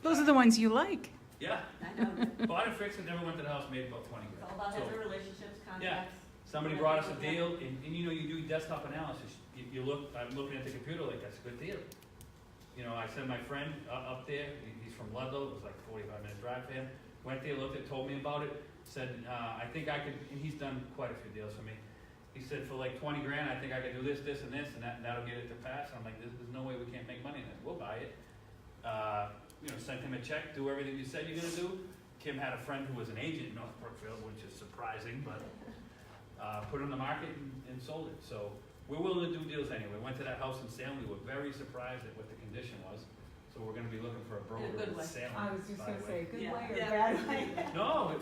Those are the ones you like. Yeah, I know. bought it, fixed it, never went to the house, made about 20 It's grand. all about So, having relationships, contacts. somebody brought us a deal, and you do desktop analysis. I'm looking at the computer like, that's a good deal. I sent my friend up there, he's from Ludlow, it was like a 45-minute drive for him. Went there, looked at, told me about it, said, I think I could, and he's done quite a few deals for me. He said, for like 20 grand, I think I could do this, this, and this, and that'll get it to pass. I'm like, there's no way we can't make money in this, we'll buy it. Sent him a check, do everything you said you're gonna do. Kim had a friend who was an agent in North Brookfield, which is surprising, but, put it on the market and sold it. So, we're willing to do deals anyway. Went to that house in Salem, we were very surprised at what the condition was. So we're gonna be looking for a broker In a good in way. Salem. I was just by gonna the say, way. good Yeah. way or Yeah. bad way? No,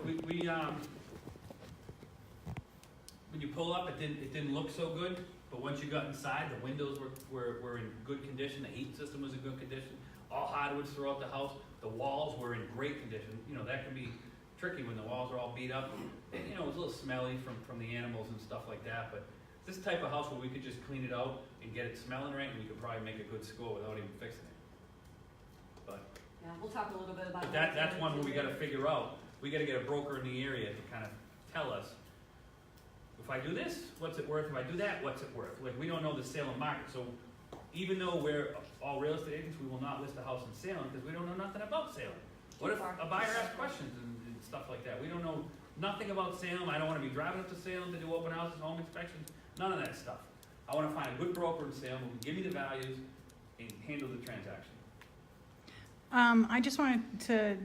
when you pull up, it didn't look so good, but once you got inside, the windows were in good condition, the heat system was in good condition, all hardwoods throughout the house, the walls were in great condition. That can be tricky when the walls are all beat up, and, it was a little smelly from the animals and stuff like that, but this type of house where we could just clean it out and get it smelling right, and we could probably make a good score without even fixing it. But Yeah, we'll talk a little bit about. that's one where we gotta figure out, we gotta get a broker in the area to kind of tell us, if I do this, what's it worth? If I do that, what's it worth? Like, we don't know the Salem market, so even though we're all real estate agents, we will not list a house in Salem, because we don't know nothing about Salem. What if a buyer asks questions and stuff like that? We don't know nothing about Salem, I don't wanna be driving up to Salem to do open houses, home inspections, none of that stuff. I wanna find a good broker in Salem who can give me the values and handle the transaction. I just wanted to,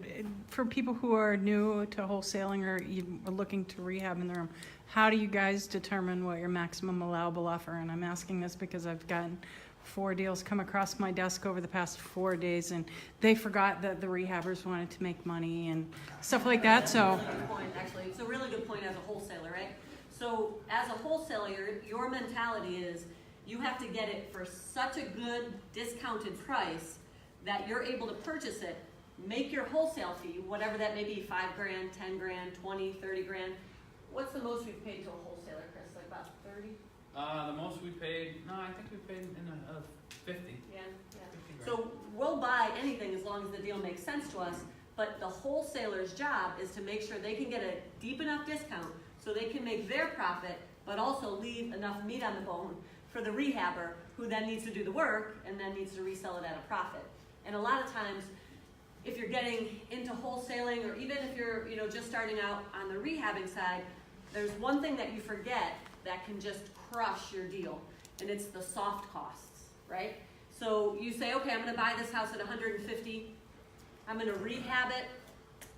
for people who are new to wholesaling or you are looking to rehab in their home, how do you guys determine what your maximum allowable offer? And I'm asking this because I've gotten 4 deals come across my desk over the past 4 days, and they forgot that the rehabbers wanted to make money and stuff like that, so. That's a really good point, actually. It's a really good point as a wholesaler, right? So as a wholesaler, your mentality is you have to get it for such a good discounted price that you're able to purchase it, make your wholesale fee, whatever that may be, 5 grand, 10 grand, 20, 30 grand. What's the most we've paid to a wholesaler, Chris? Like about 30? The most we paid, no, I think we paid in 50. Yeah, yeah. 50 grand. So we'll buy anything as long as the deal makes sense to us, but the wholesaler's job is to make sure they can get a deep enough discount so they can make their profit, but also leave enough meat on the bone for the rehabber, who then needs to do the work and then needs to resell it at a profit. And a lot of times, if you're getting into wholesaling, or even if you're just starting out on the rehabbing side, there's one thing that you forget that can just crush your deal, and it's the soft costs, right? So you say, okay, I'm gonna buy this house at 150, I'm gonna rehab it,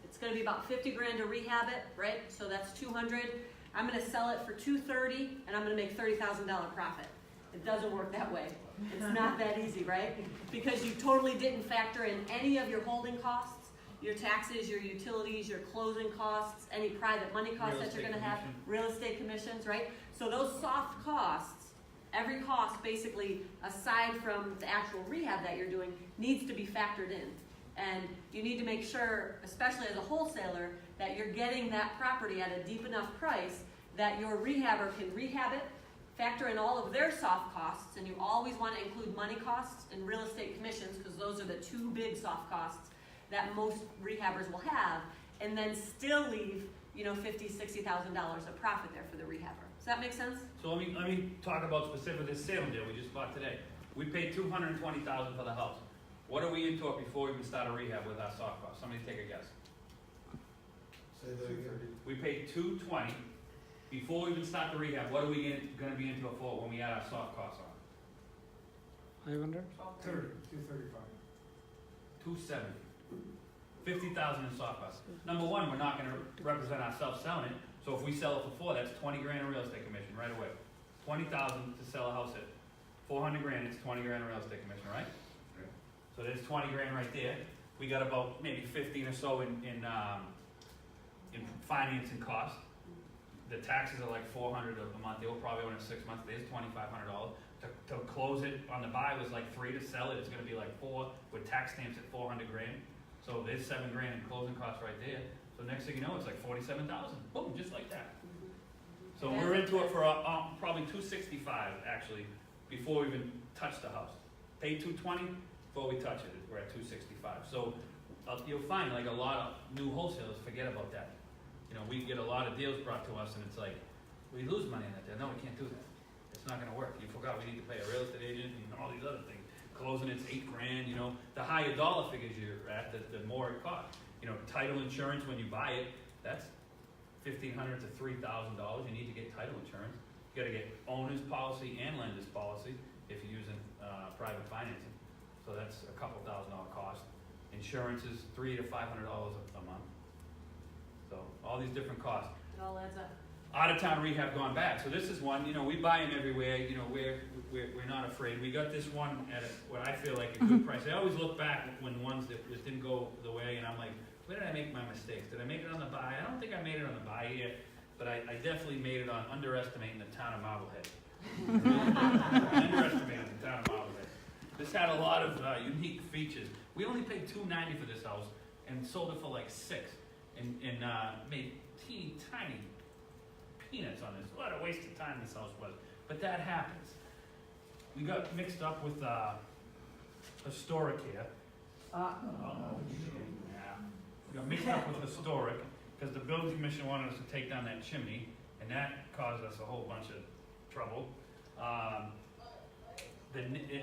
it's gonna be about 50 grand to rehab it, right? So that's 200, I'm gonna sell it for 230, and I'm gonna make $30,000 profit. It doesn't work that way. It's not that easy, right? Because you totally didn't factor in any of your holding costs, your taxes, your utilities, your closing costs, any private money costs that you're gonna have, real estate commissions, right? So those soft costs, every cost basically, aside from the actual rehab that you're doing, needs to be factored in And you need to make sure, especially as a wholesaler, that you're getting that property at a deep enough price that your rehabber can rehab it, factor in all of their soft costs, and you always want to include money costs and real estate commissions, because those are the two big soft costs that most rehabbers will have, and then still leave, you know, $50,000, $60,000 of profit there for the rehabber. Does that make sense? So let me talk about specifically this Salem deal we just bought today. We paid $220,000 for the house. What are we into it before we even start a rehab with our soft costs? Somebody take a guess. Say that again. We paid $220 before we even start the rehab. What are we gonna be into it for when we add our soft costs on? 235. $270. $50,000 in soft costs. Number one, we're not gonna represent ourselves selling it, so if we sell it for $4, that's $20 grand in real estate commission right away. $20,000 to sell a house at $400 grand, it's $20 grand in real estate commission, right? So there's 20 grand right there. We got about maybe 15 or so in financing costs. The taxes are like $400 a month. They will probably own it 6 months. There's $2,500. To close it on the buy was like $3. To sell it, it's going to be like $4 with tax stamps at $400 grand. So there's $7 grand in closing costs right there. So next thing you know, it's like $47,000. Boom, just like that. So we're into it for probably $265 actually before we even touch the house. Paid $220 before we touch it. We're at $265. So you'll find like a lot of new wholesalers forget about that. You know, we get a lot of deals brought to us, and it's like we lose money on that deal. No, we can't do that. It's not going to work. You forgot we need to pay a real estate agent and all these other things. Closing it's $8 grand. You know, the higher dollar figures you're at, the more it costs. You know, title insurance when you buy it, that's $1,500 to $3,000. You need to get title insurance. You got to get owner's policy and lender's policy if you're using private financing. So that's a couple $1,000 cost. Insurance is $300 to $500 a month. So all these different costs. It all adds up. Out of town rehab gone bad. So this is one. You know, we buy them everywhere. You know, we're not afraid. We got this one at what I feel like a good price. I always look back when ones that just didn't go the way, and I'm like, where did I make my mistakes? Did I make it on the buy? I don't think I made it on the buy here, but I definitely made it on underestimating the town of Marblehead. Underestimating the town of Marblehead. This had a lot of unique features. We only paid $290 for this house and sold it for like $6, and made teeny tiny peanuts on this. What a waste of time this house was. But that happens. We got mixed up with historic here. We got mixed up with historic because the building commission wanted us to take down that chimney, and that caused us a whole bunch of trouble.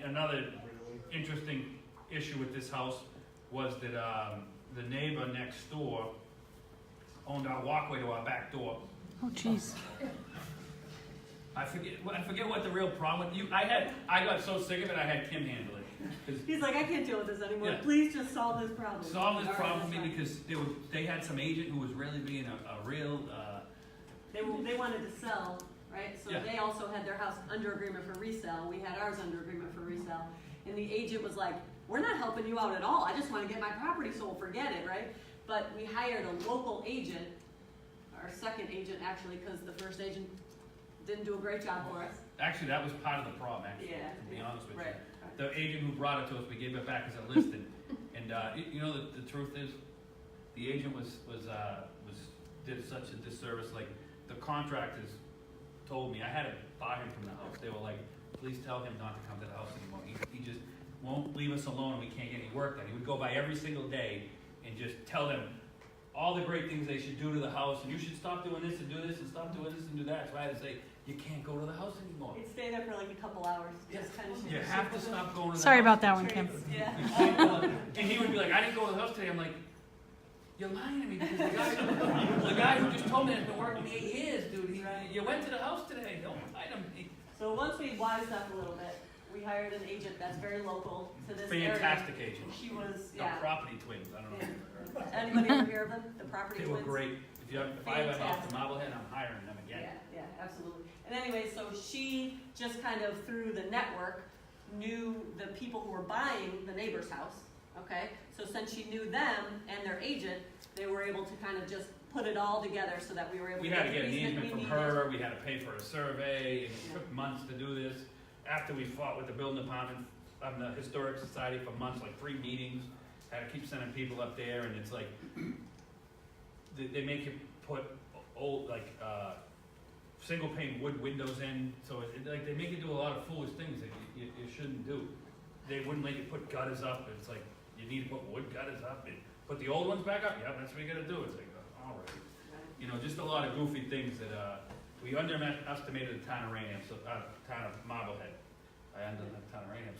Another interesting issue with this house was that the neighbor next door owned our walkway to our back door. Oh, jeez. I forget what the real problem with I got so sick of it I had Kim handle it. He's like, I can't deal with this anymore. Yeah. Please just solve this problem. Solve this All right, problem that's for me fine. because they had some agent who was really being a real. They wanted to sell, right? So Yeah. they also had their house under agreement for resale. We had ours under agreement for resale. And the agent was like, we're not helping you out at all. I just want to get my property sold. Forget it, right? But we hired a local agent, our second agent actually, because the first agent didn't do a great job for us. Actually, that was part of the problem. Actually, Yeah. to be honest with Right. you, the agent who brought it to us, we gave it back as a listing. And you know the truth is, the agent did such a disservice. Like the contractors told me, I had to buy him from the house. They were like, please tell him not to come to the house anymore. He just won't leave us alone and we can't get any work done. He would go by every single day and just tell them all the great things they should do to the house, and you should stop doing this and do this and stop doing this and do that. So I had to say, you can't go to the house anymore. He'd stay there for like a couple hours, just kind of. You have to stop going to the Sorry house. about that one, Kim. Yeah. You can't go. And he would be like, I didn't go to the house today. I'm like, you're lying to me because the guy who just told me has been working 8 years, dude. You went to the house today. Don't fight him. So once we wised up a little bit, we hired an agent that's very local to this area. Fantastic agent. She was, The yeah. Property Twins. I don't know. Yeah. Anybody ever hear of them? The Property They Twins? were great. If I have a house Fantastic. to Marblehead, I'm hiring them again. Yeah, absolutely. And anyway, so she just kind of through the network knew the people who were buying the neighbor's house, okay? So since she knew them and their agent, they were able to kind of just put it all together so that we were able We to had to get get an the easement from we her, we had to pay for a survey, and it Yeah. took months to do this. After we fought with the building department, the Historic Society for months, like 3 meetings, had to keep sending people up there, and it's like, they make you put old, like, single pane wood windows in, so like, they make you do a lot of foolish things that you shouldn't do. They wouldn't let you put gutters up, it's like, you need to put wood gutters up, and put the old ones back up, yeah, that's what you gotta do, it's like, all right. You know, just a lot of goofy things that, we underestimated the town of Rainham, town of Marblehead. I underestimated the town of Rainham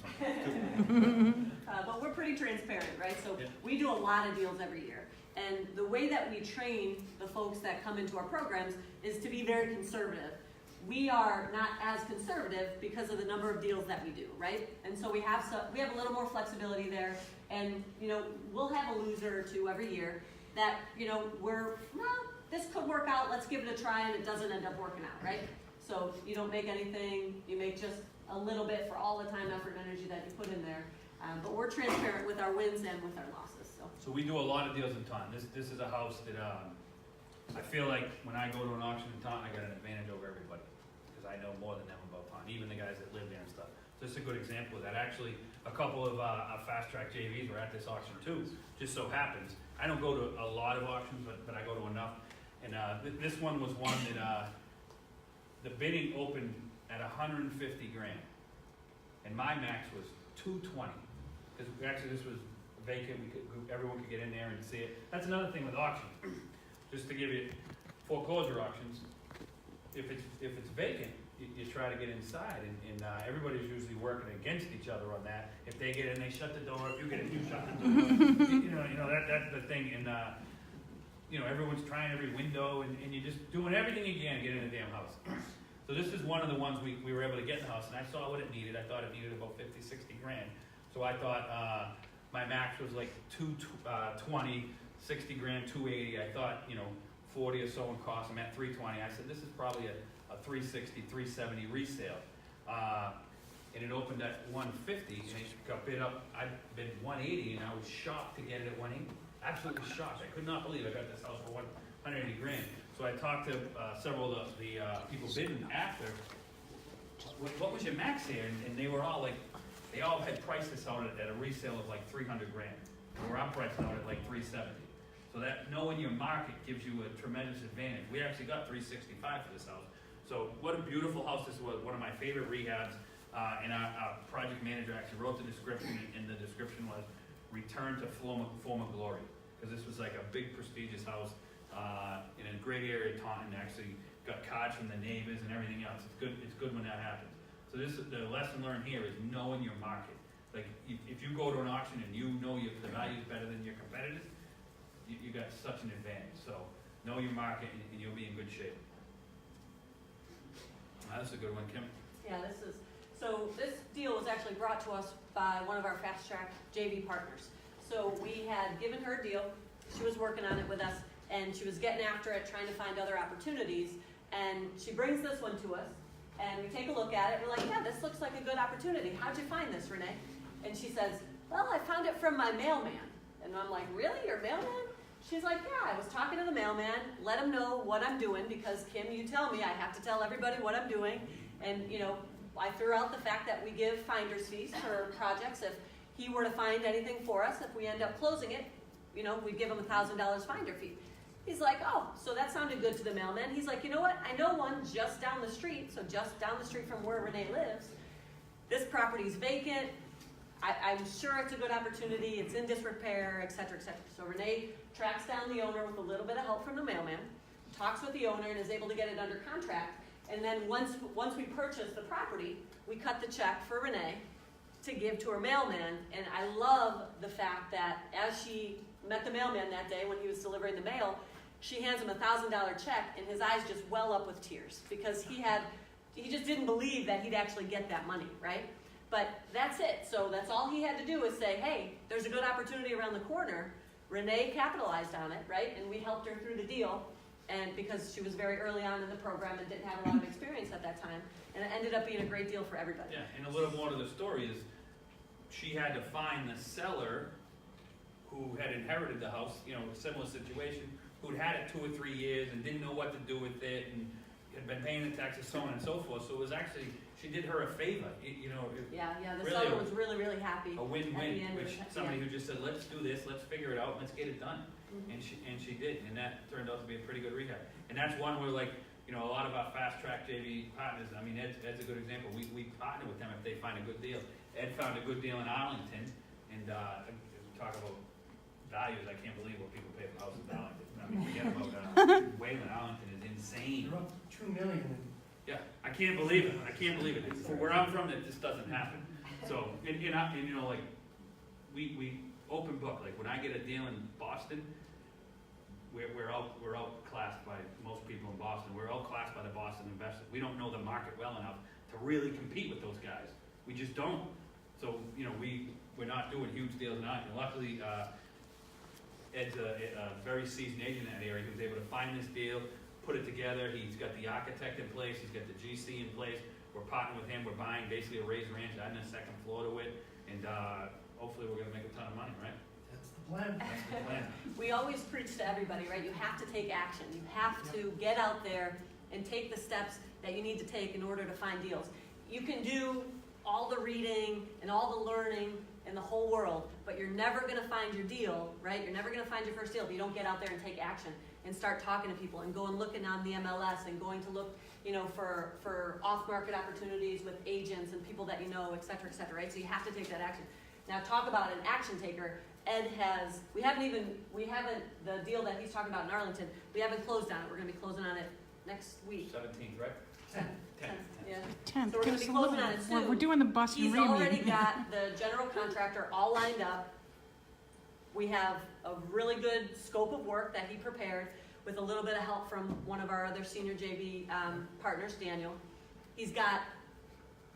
sometimes. But we're pretty transparent, right? So Yeah. we do a lot of deals every year. And the way that we train the folks that come into our programs is to be very conservative. We are not as conservative because of the number of deals that we do, right? And so we have a little more flexibility there. And, you know, we'll have a loser or two every year that, you know, this could work out, let's give it a try, and it doesn't end up working out, right? So you don't make anything, you make just a little bit for all the time, effort, and energy that you put in there. But we're transparent with our wins and with our losses, so. So we do a lot of deals in Taunton. This is a house that, I feel like when I go to an auction in Taunton, I got an advantage over everybody, because I know more than them about Taunton, even the guys that live there and stuff. So this is a good example of that. Actually, a couple of our fast track JVs were at this auction too, just so happens. I don't go to a lot of auctions, but I go to enough. And this one was one that the bidding opened at 150 grand, and my max was 220. Because actually this was vacant, everyone could get in there and see it. That's another thing with auctions. Just to give you foreclosure auctions, if it's vacant, you try to get inside, and everybody's usually working against each other on that. If they get in, they shut the door. If you get in, you shut the door. you know that's the thing. And you know, everyone's trying every window, and you're just doing everything you can to get in the damn house. So this is one of the ones we were able to get in the house, and I saw what it needed. I thought it needed about 50, 60 grand. So I thought my max was like 220, 60 grand, 280. I thought, you know, 40 or so in cost. I'm at 320. I said, this is probably a 360, 370 resale. And it opened at 150, and it got bid up. I bid 180, and I was shocked to get it at 180. Absolutely shocked. I could not believe I got this house for 180 grand. So I talked to several of the people bidding after. What was your max here? And they were all like, they all had priced this out at a resale of like 300 grand. Where I'm pricing out at like 370. So that knowing your market gives you a tremendous advantage. We actually got 365 for this house. So what a beautiful house this was. One of my favorite rehabs. And our project manager actually wrote the description, and the description was return to former glory. Because this was like a big prestigious house in a great area of Taunton. Actually got cards from the neighbors and everything else. It's good when that happens. So the lesson learned here is knowing your market. Like if you go to an auction and you know the value is better than your competitors, you got such an advantage. So know your market, and you'll be in good shape. That's a good one, Kim. Yeah, so this deal was actually brought to us by one of our fast track JV partners. So we had given her a deal, she was working on it with us, and she was getting after it, trying to find other opportunities, and she brings this one to us, and we take a look at it, and we're like, yeah, this looks like a good opportunity. How'd you find this, Renee? And she says, well, I found it from my mailman. And I'm like, really, your mailman? She's like, yeah, I was talking to the mailman, let him know what I'm doing, because Kim, you tell me I have to tell everybody what I'm doing, and you know, I threw out the fact that we give finder's fees for projects. If he were to find anything for us, if we end up closing it, you know, we'd give him $1,000 finder fee. He's like, oh, so that sounded good to the mailman. He's like, you know what? I know one just down the street, so just down the street from where Renee lives. This property's vacant. I'm sure it's a good opportunity. It's in disrepair, et cetera, et cetera. So Renee tracks down the owner with a little bit of help from the mailman, talks with the owner, and is able to get it under contract. And then once we purchase the property, we cut the check for Renee to give to her mailman. And I love the fact that as she met the mailman that day when he was delivering the mail, she hands him a $1,000 check, and his eyes just well up with tears because he just didn't believe that he'd actually get that money, right? But that's it. So that's all he had to do is say, hey, there's a good opportunity around the corner. Renee capitalized on it, right? And we helped her through the deal. And because she was very early on in the program and didn't have a lot of experience at that time. And it ended up being a great deal for everybody. Yeah, and a little more to the story is she had to find the seller who had inherited the house, you know, similar situation, who'd had it 2 or 3 years and didn't know what to do with it. And had been paying the taxes, so on and so forth, so it was actually, she did her a favor, you know, Yeah, the Really seller was really, really happy. a At the win-win, end of which it, somebody yeah. who just said, let's do this, let's figure it out, let's get it done. Mhm. And she did, and that turned out to be a pretty good rehab. And that's one where, like, you know, a lot of our fast track JV partners, I mean, Ed's a good example, we partner with them if they find a good deal. Ed found a good deal in Arlington, and, talk about values, I can't believe what people pay for houses in Arlington. I mean, forget about, Wayland, Arlington is insane. You're up 2 million in Yeah, I can't believe it, I can't believe it. Where I'm from, that just doesn't happen. So, and you know, like, we open book, like, when I get a deal in Boston, we're outclassed by most people in Boston. We're outclassed by the Boston investors. We don't know the market well enough to really compete with those guys. We just don't. So, you know, we're not doing huge deals now. And luckily, Ed's a very seasoned agent in that area. He was able to find this deal, put it together. He's got the architect in place. He's got the GC in place. We're partnering with him. We're buying basically a raised ranch, adding a second floor to it. And hopefully we're gonna make a ton of money, right? That's the plan. That's the plan. We always preach to everybody, right? You have to take action. You have to get out there and take the steps that you need to take in order to find deals. You can do all the reading and all the learning in the whole world, but you're never gonna find your deal, right? You're never gonna find your first deal if you don't get out there and take action and start talking to people and go and looking on the MLS and going to look, you know, for off-market opportunities with agents and people that you know, et cetera, right? So you have to take that action. Now talk about an action taker. Ed has, we haven't, the deal that he's talking about in Arlington, we haven't closed on it. We're gonna be closing on it next week. 17th, right? 10th, yeah. 10th, So we're give gonna us be a closing little- on it we're soon. doing the Boston He's Re already meeting. got the general contractor all lined up. We have a really good scope of work that he prepared with a little bit of help from one of our other senior JV partners, Daniel. He's got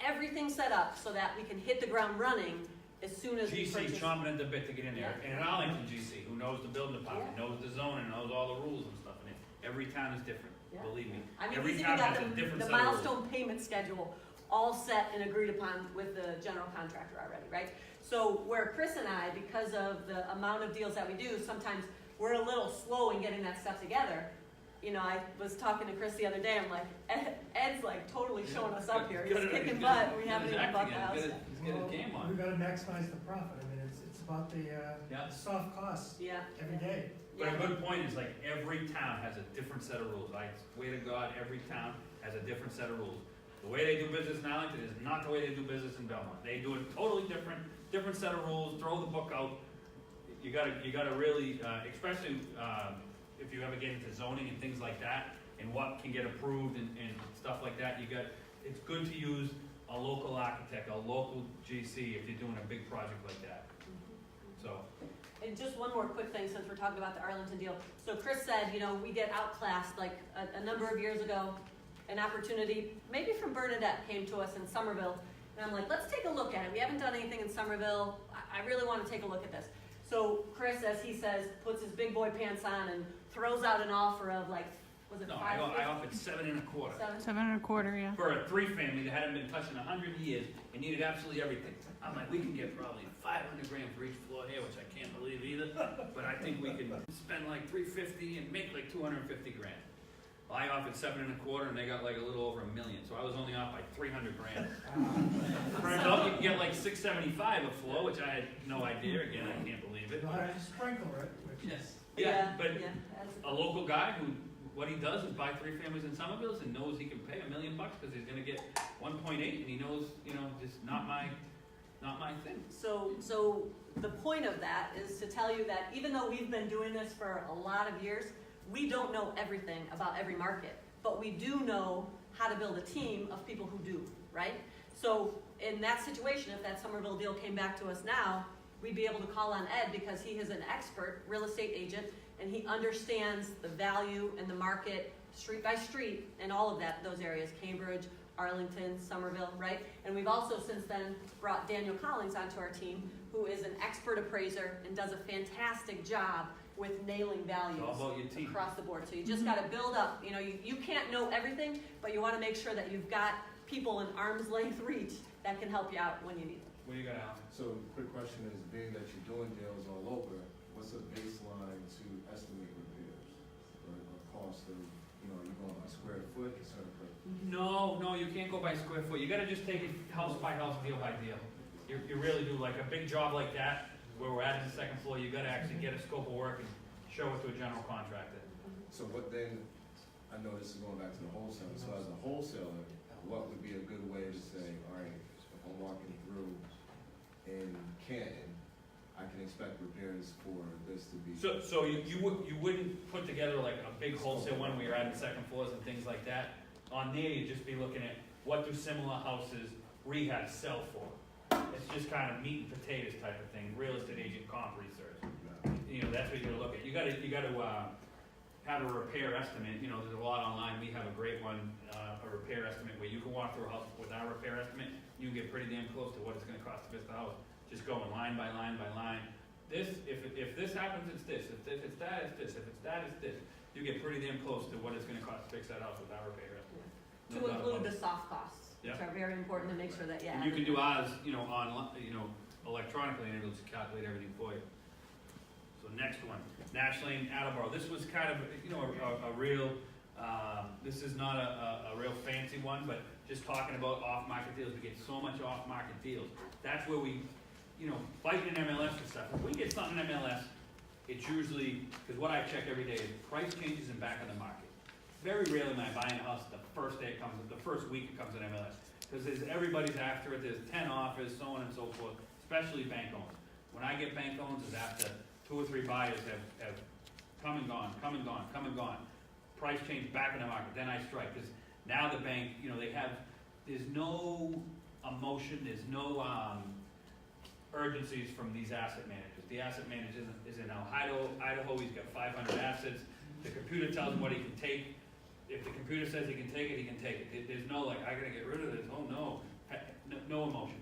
everything set up so that we can hit the ground running as soon as we GC purchase. chomping at the bit to get in there. Yeah. And an Arlington GC, who knows the building department, Yeah. knows the zoning, knows all the rules and stuff in it. Every town is different, Yeah. believe me. I mean, Every he's town even got has a different the set of rules. milestone payment schedule all set and agreed upon with the general contractor already, right? So where Chris and I, because of the amount of deals that we do, sometimes we're a little slow in getting that stuff together. You know, I was talking to Chris the other day, I'm like, Ed's like totally showing us up here. He's kicking butt, we haven't even bought the house yet. He's got his game on. We've got to maximize the profit. I mean, it's about the Yeah. soft costs Yeah. every day. But Yeah. a good point is, like, every town has a different set of rules. I swear to God, every town has a different set of rules. The way they do business in Arlington is not the way they do business in Belmont. They do it totally different set of rules. Throw the book out. You gotta really, especially if you ever get into zoning and things like that, and what can get approved and stuff like that. It's good to use a local architect, a local GC if you're doing a big project like that. So. And just one more quick thing, since we're talking about the Arlington deal. So Chris said, you know, we get outclassed, like a number of years ago, an opportunity, maybe from Bernadette, came to us in Somerville. And I'm like, let's take a look at it. We haven't done anything in Somerville. I really want to take a look at this. So Chris, as he says, puts his big boy pants on and throws out an offer of like, was it No, $5? I offered 7 1/4. 7 1/4, yeah. For a 3-family that hadn't been touched in 100 years and needed absolutely everything. I'm like, we can get probably 500 grand for each floor here, which I can't believe either. But I think we can spend like 350 and make like 250 grand. Well, I offered 7 1/4 and they got like a little over $1 million. So I was only off by 300 grand. Turns out you can get like 675 a floor, which I had no idea. Again, I can't believe it. You'll have to sprinkle, right? Yes. Yeah, but yeah, that's- a local guy who, what he does is buy 3 families in Somerville and knows he can pay $1 million because he's gonna get 1.8 and he knows, you know, just not my thing. So the point of that is to tell you that even though we've been doing this for a lot of years, we don't know everything about every market, but we do know how to build a team of people who do, right? So in that situation, if that Somerville deal came back to us now, we'd be able to call on Ed because he is an expert real estate agent and he understands the value and the market street by street and all of those areas, Cambridge, Arlington, Somerville, right? And we've also since then brought Daniel Collins onto our team, who is an expert appraiser and does a fantastic job with nailing values It's all about your team. across the board. So you just gotta build up, you know, you can't know everything, but you wanna make sure that you've got people in arm's length reach that can help you out when you need them. What do you got, Alan? So, quick question is, being that you're doing deals all over, what's a baseline to estimate repairs? Or cost of, you know, you're going by square foot, a certain foot? No, you can't go by square foot. You gotta just take it house by house, deal by deal. You really do. Like a big job like that, where we're adding the second floor, you gotta actually get a scope of work and show it to a general contractor. So what then, I know this is going back to the wholesaler, so as a wholesaler, what would be a good way to say, all right, if I'm walking through in Canton, I can expect repairs for this to be. So you wouldn't put together like a big wholesale one where you're adding second floors and things like that. On there, you'd just be looking at what do similar houses rehab sell for. It's just kind of meat and potatoes type of thing, real estate agent comp research. You know, that's what you're looking at. You gotta have a repair estimate. You know, there's a lot online. We have a great one, a repair estimate where you can walk through a house with our repair estimate. You can get pretty damn close to what it's gonna cost to fix the house. Just going line by line by line. This, if this happens, it's this. If it's that, it's this. If it's that, it's this. You get pretty damn close to what it's gonna cost to fix that house with our repair estimate. To No doubt include about the it. soft costs, which Yeah. are very important to make sure that, yeah. And you can do ours, you know, online, you know, electronically, and it'll just calculate everything for you. So next one, Nash Lane, Attleboro. This was kind of, you know, a real, this is not a real fancy one, but just talking about off-market deals. We get so much off-market deals. That's where we, you know, fighting in MLS and stuff. If we get something in MLS, it's usually, because what I check every day is price changes and back on the market. Very rarely am I buying a house the first day it comes, the first week it comes in MLS. Because everybody's after it, there's 10 offers, so on and so forth, especially bank loans. When I get bank loans, it's after 2 or 3 buyers have come and gone. Price change back in the market, then I strike. Because now the bank, you know, there's no emotion, there's no urgencies from these asset managers. The asset manager is in Idaho, he's got 500 assets. The computer tells him what he can take. If the computer says he can take it, he can take it. There's no like, I gotta get rid of this, oh no. No emotion.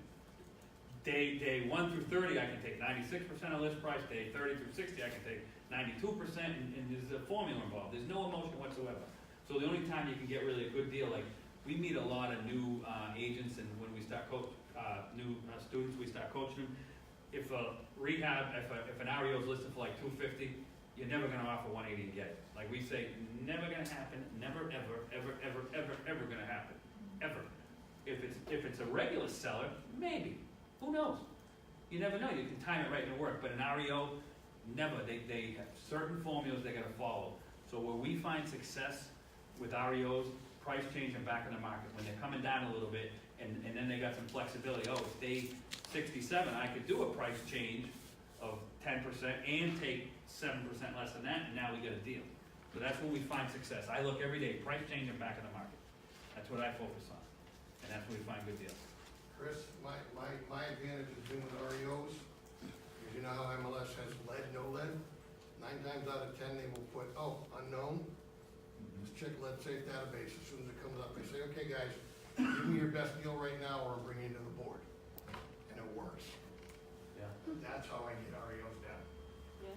Day 1 through 30, I can take 96% of list price. Day 30 through 60, I can take 92%, and there's a formula involved. There's no emotion whatsoever. So the only time you can get really a good deal, like we meet a lot of new agents, and when we start new students, we start coaching them. If a rehab, if an REO is listed for like $250, you're never gonna offer $180 and get it. Like we say, never gonna happen, never, ever gonna happen, ever. If it's a regular seller, maybe. Who knows? You never know. You can time it right and it'll work. But an REO, never. They have certain formulas they gotta follow. So where we find success with REOs, price change and back in the market. When they're coming down a little bit, and then they got some flexibility. Oh, it's day 67, I could do a price change of 10% and take 7% less than that, and now we get a deal. So that's when we find success. I look every day, price change and back in the market. That's what I focus on, and that's when we find good deals. Chris, my advantage of doing REOs, is you know how MLS has lead, no lead? 9 times out of 10, they will put, oh, unknown. Just check lead safe database. As soon as it comes up, they say, okay, guys, give me your best deal right now, or I'll bring you to the board. And it works. Yeah. That's how I get REOs down. Yeah.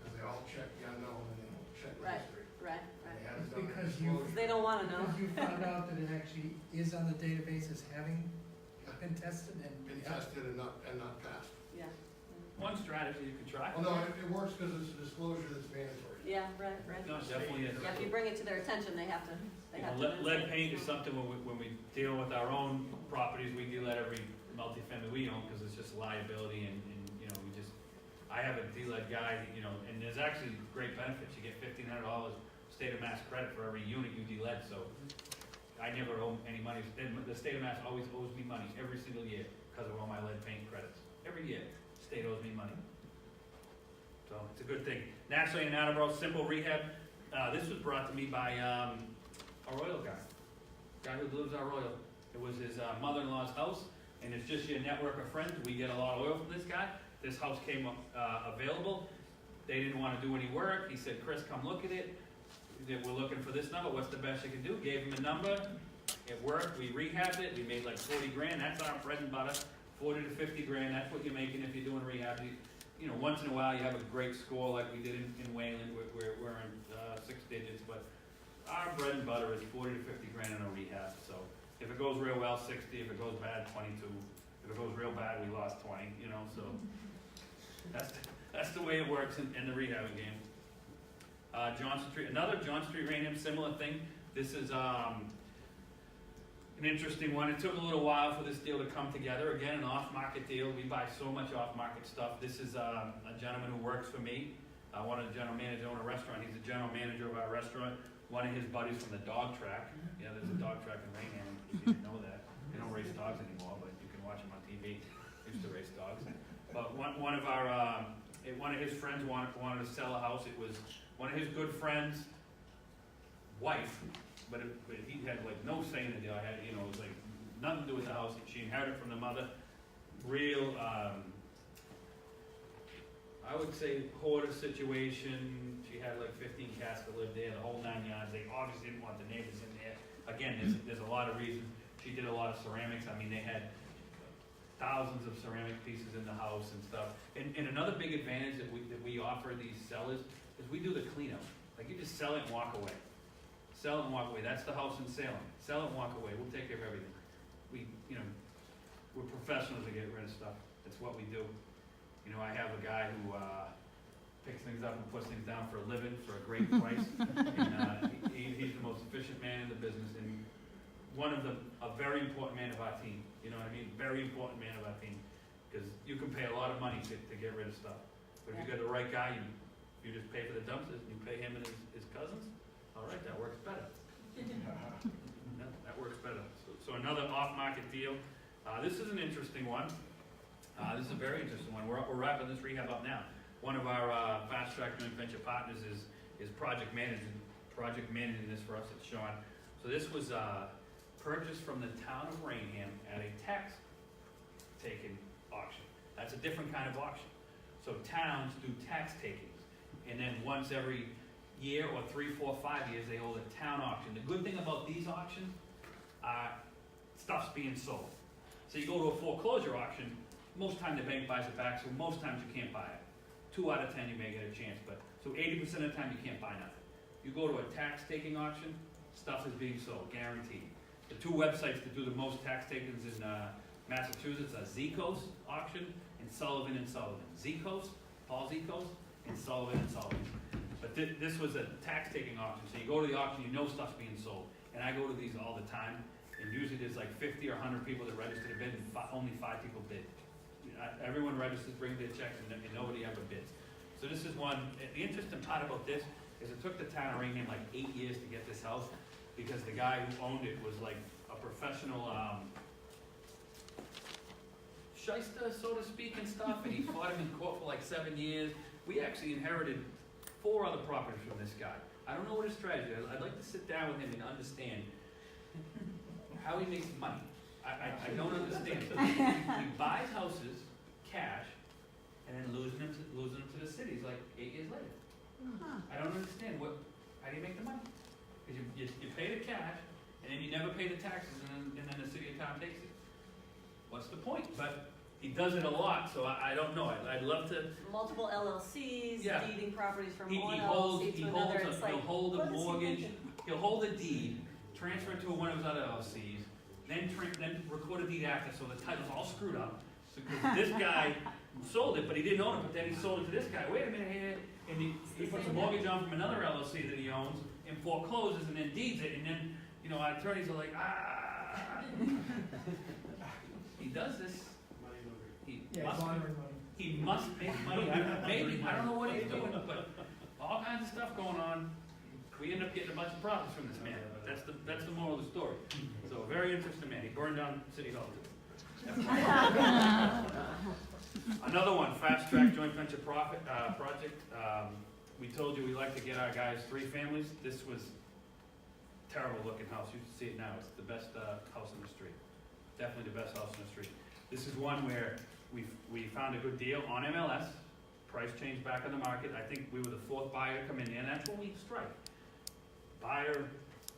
Because they all check the unknown and they don't check the Right. history. Right. And they Right. haven't It's done because an you- disclosure. They don't wanna know. Because you found out that it actually is on the database as having been tested and. Been tested and not passed. Yeah. One strategy you could try. Well, no, it works because it's a disclosure that's mandatory. Yeah, right, right. No, it definitely is. Yeah, if you bring it to their attention, they have to, You know, lead paint is something when we deal with our own properties, we do that every multifamily we own, because it's just a liability, and, you know, I have a D-lead guy, you know, and there's actually great benefits. You get $1,500 state of Mass credit for every unit you de-lead, so I never owe any money. The state of Mass always owes me money every single year because of all my lead paint credits. Every year, the state owes me money. So it's a good thing. Nash Lane and Attleboro, simple rehab. This was brought to me by a Royal guy who lives our Royal. It was his mother-in-law's house, and it's just your network of friends. We get a lot of oil from this guy. This house came available. They didn't want to do any work. He said, Chris, come look at it. We're looking for this number. What's the best you can do? Gave him a number. It worked. We rehabbed it. We made like 40 grand. That's our bread and butter. 40 to 50 grand. That's what you're making if you're doing rehab. You know, once in a while you have a great score like we did in Wayland. We're in 6 digits, but our bread and butter is 40 to 50 grand in a rehab. So if it goes real well, 60. If it goes bad, 22. If it goes real bad, we lost 20. You know, so that's the way it works in the rehabbing game. Johnson Street, another John Street Rainham, similar thing. This is an interesting one. It took a little while for this deal to come together. Again, an off-market deal. We buy so much off-market stuff. This is a gentleman who works for me. One of the general managers own a restaurant. He's the general manager of our restaurant. One of his buddies from the dog track. Yeah, there's a dog track in Rainham. If you didn't know that. They don't race dogs anymore, but you can watch them on TV. They used to race dogs. But one of his friends wanted to sell a house. It was one of his good friends' wife, but he had like no say in the deal. It was like nothing to do with the house. She inherited from the mother. Real, I would say hoarder situation. She had like 15 cats that lived there, the whole 9 yards. They obviously didn't want the neighbors in there. Again, there's a lot of reasons. She did a lot of ceramics. I mean, they had thousands of ceramic pieces in the house and stuff. And another big advantage that we offer these sellers is we do the cleanup. Like you just sell it and walk away. Sell it and walk away. That's the house in Salem. Sell it and walk away. We'll take care of everything. We're professionals to get rid of stuff. That's what we do. I have a guy who picks things up and puts things down for a living for a great price. And he's the most efficient man in the business and a very important man of our team. You know what I mean? Very important man of our team. Because you can pay a lot of money to get rid of stuff. But if you got the right guy, you just pay for the dumpsters, you pay him and his cousins. All right, that works better. That works better. So another off-market deal. This is an interesting one. This is a very interesting one. We're wrapping this rehab up now. One of our fast track joint venture partners is project managing this for us. It's Sean. So this was purchased from the town of Rainham at a tax taking auction. That's a different kind of auction. So towns do tax takings, and then once every year or 3, 4, 5 years they hold a town auction. The good thing about these auctions, stuff's being sold. So you go to a foreclosure auction, most time the bank buys it back, so most times you can't buy it. 2 out of 10 you may get a chance, so 80% of the time you can't buy nothing. You go to a tax taking auction, stuff is being sold, guaranteed. The 2 websites that do the most tax takings in Massachusetts are Zecos auction and Sullivan & Sullivan. Zecos, Paul Zecos, and Sullivan & Sullivan. But this was a tax taking auction, so you go to the auction, you know stuff's being sold. And I go to these all the time, and usually there's like 50 or 100 people that register to bid, and only 5 people bid. Everyone registers, brings their checks, and nobody ever bids. So this is one. The interesting part about this is it took the town of Rainham like 8 years to get this house because the guy who owned it was like a professional shyster, so to speak, and stuff, and he fought him in court for like 7 years. We actually inherited 4 other properties from this guy. I don't know what his strategy is. I'd like to sit down with him and understand how he makes money. I don't understand. So he buys houses, cash, and then losing them to the cities like 8 years later. I don't understand how do you make the money? Because you pay the cash, and then you never pay the taxes, and then the city or town takes it. What's the point? But he does it a lot, so I don't know. I'd love to. Multiple LLCs, Yeah. deeding properties from He one holds LLC to another. It's like, he'll hold what a is he mortgage. thinking? He'll hold a deed, transfer it to one of his other LLCs, then record a deed after, so the title's all screwed up. So 'cause this guy sold it, but he didn't own it, but then he sold it to this guy. Wait a minute here, and he puts a mortgage on from another LLC that he owns, and forecloses, and then deeds it, and then, our attorneys are like, He does this. He must make money. Maybe, I don't know what he's doing, but all kinds of stuff going on. We end up getting a bunch of profits from this man. That's the moral of the story. So, very interesting man. He burned down City Hall too. Another one, fast track joint venture project. We told you we like to get our guys 3 families. This was terrible looking house. You can see it now. It's the best house in the street. Definitely the best house in the street. This is one where we found a good deal on MLS. Price changed back on the market. I think we were the 4th buyer to come in there, and that's when we strike. Buyer,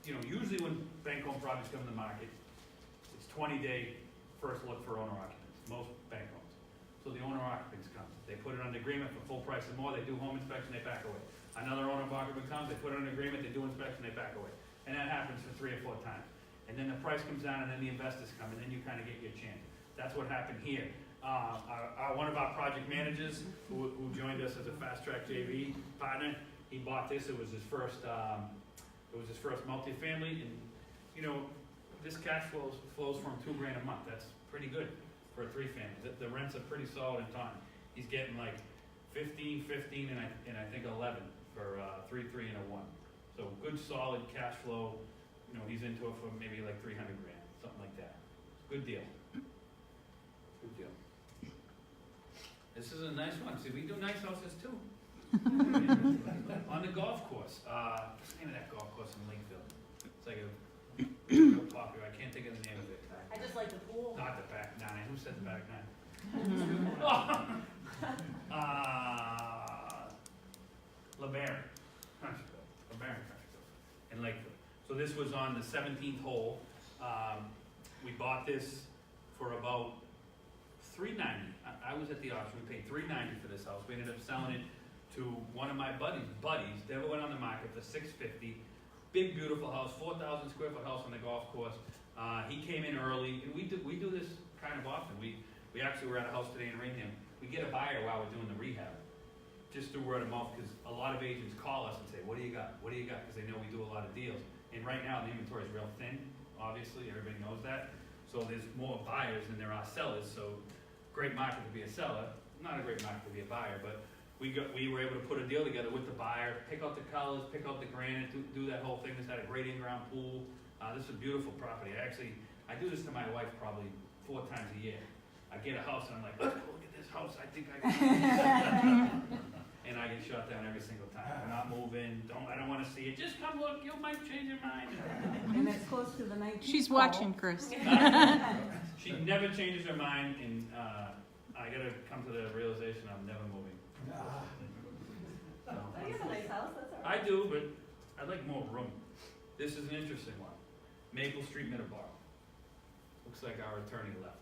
usually when bank-owned projects come to the market, it's 20-day first look for owner occupants, most bank-owns. So the owner occupants come. They put it under agreement for full price and more. They do home inspection, they back away. Another owner occupant comes, they put it under agreement, they do inspection, they back away. And that happens for 3 or 4 times. And then the price comes down, and then the investors come, and then you kind of get your chance. That's what happened here. One of our project managers who joined us as a fast track JV partner, he bought this. It was his first It was his first multifamily, and, you know, this cash flows from $2,000 a month. That's pretty good for a 3-family. The rents are pretty solid in time. He's getting like 15, and I think 11 for 3, and a 1. So good solid cash flow. You know, he's into it for maybe like $300,000, something like that. Good deal. Good deal. This is a nice one. See, we do nice houses too. On the golf course. What's the name of that golf course in Lakeville? It's like a real popular. I can't think of the name of it. I just like the pool. Not the back nine. Who said the back nine? LeBaron Country Club. LeBaron Country Club in Lakeville. So this was on the 17th hole. We bought this for about $390. I was at the auction. We paid $390 for this house. We ended up selling it to one of my buddies. They went on the market for $650. Big, beautiful house, 4,000 square foot house on the golf course. He came in early, and we do this kind of often. We actually were at a house today in Rainham. We get a buyer while we're doing the rehab, just through word of mouth, because a lot of agents call us and say, "What do you got? What do you got?" Because they know we do a lot of deals. And right now the inventory is real thin. Obviously, everybody knows that. So there's more buyers than there are sellers. So great market to be a seller, not a great market to be a buyer, but we were able to put a deal together with the buyer, pick out the colors, pick out the granite, do that whole thing. This had a great in-ground pool. This is a beautiful property. I do this to my wife probably 4 times a year. I get a house and I'm like, let's go look at this house. I think I can. And I get shot down every single time. I'm not moving. I don't want to see it. Just come look. You might change your mind. And it's close to the 19th. She's watching, Chris. She never changes her mind, and I gotta come to the realization I'm never moving. So, You have a nice house, that's all right. I do, but I'd like more room. This is an interesting one. Maple Street, Middleborough. Looks like our attorney left.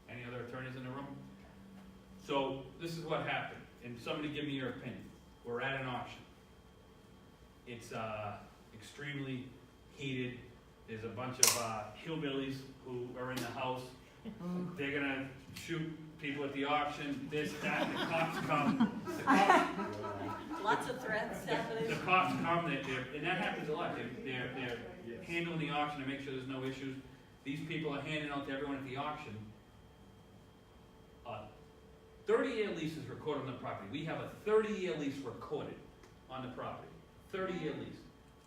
Any other attorneys in the room? So this is what happened, and somebody give me your opinion. We're at an auction. It's extremely heated. There's a bunch of hillbillies who are in the house. They're gonna shoot people at the auction, this, that, the cops come. Lots of threats happening. The cops come, and that happens a lot. They're handling the auction to make sure there's no issues. These people are handing out to everyone at the auction. 30-year lease is recorded on the property. We have a 30-year lease recorded on the property. 30-year lease.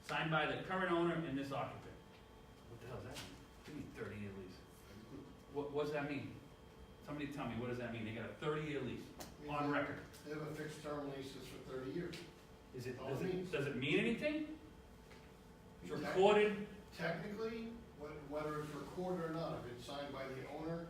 Signed by the current owner and this occupant. What the hell does that mean? What do you mean 30-year lease? What does that mean? Somebody tell me, what does that mean? They got a 30-year lease on record. They have a fixed term leases for 30 years. Does it mean anything? It's recorded. Technically, whether it's recorded or not, if it's signed by the owner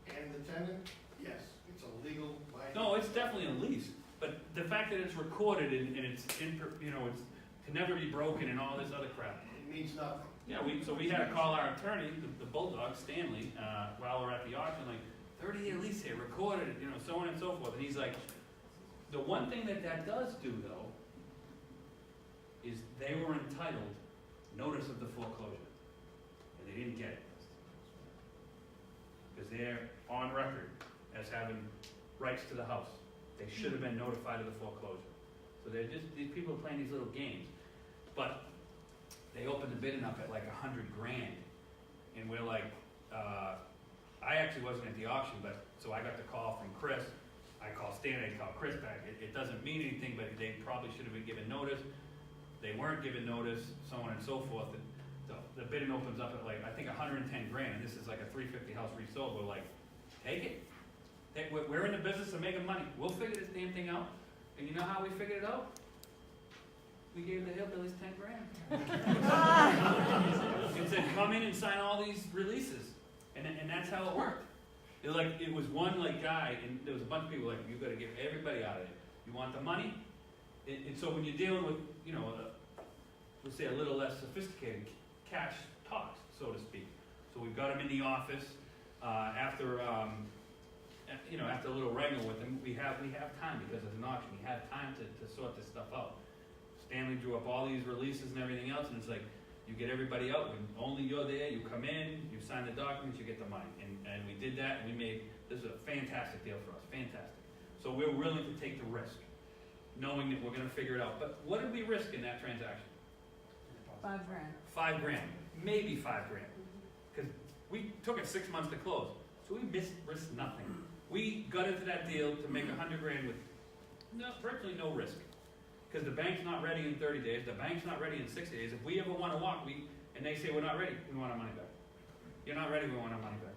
and the tenant, yes, it's a legal. No, it's definitely a lease. But the fact that it's recorded and it's it's can never be broken and all this other crap. It means nothing. Yeah, so we had to call our attorney, the Bulldog, Stanley, while we're at the auction, like, 30-year lease here, recorded, so on and so forth. And he's like, the one thing that does do, though, is they were entitled notice of the foreclosure. And they didn't get it. Because they're on record as having rights to the house. They should have been notified of the foreclosure. So these people are playing these little games. But they opened the bidding up at like $100,000, and we're like, I actually wasn't at the auction, but so I got the call from Chris. I called Stan, I called Chris back. It doesn't mean anything, but they probably should have been given notice. They weren't given notice, so on and so forth. And the bidding opens up at like, I think $110,000, and this is like a 350 house resold. We're like, take it. We're in the business of making money. We'll figure this damn thing out. And you know how we figured it out? We gave the hillbillies $10,000. It said, come in and sign all these releases. And that's how it worked. It was one guy, and there was a bunch of people like, you gotta get everybody out of it. You want the money? And so when you're dealing with, let's say a little less sophisticated cash talks, so to speak. So we've got them in the office, after a little wrangle with them, we have time because it's an auction. We have time to sort this stuff out. Stanley drew up all these releases and everything else, and it's like, you get everybody out, when only you're there, you come in, you sign the documents, you get the money. And we did that, and this is a fantastic deal for us, fantastic. So we're willing to take the risk, knowing that we're gonna figure it out. But what did we risk in that transaction? $5,000. $5,000, maybe $5,000. Because we took it 6 months to close, so we risked nothing. We got into that deal to make $100,000 with virtually no risk. Because the bank's not ready in 30 days, the bank's not ready in 60 days. If we ever want to walk, and they say we're not ready, we want our money back. You're not ready, we want our money back.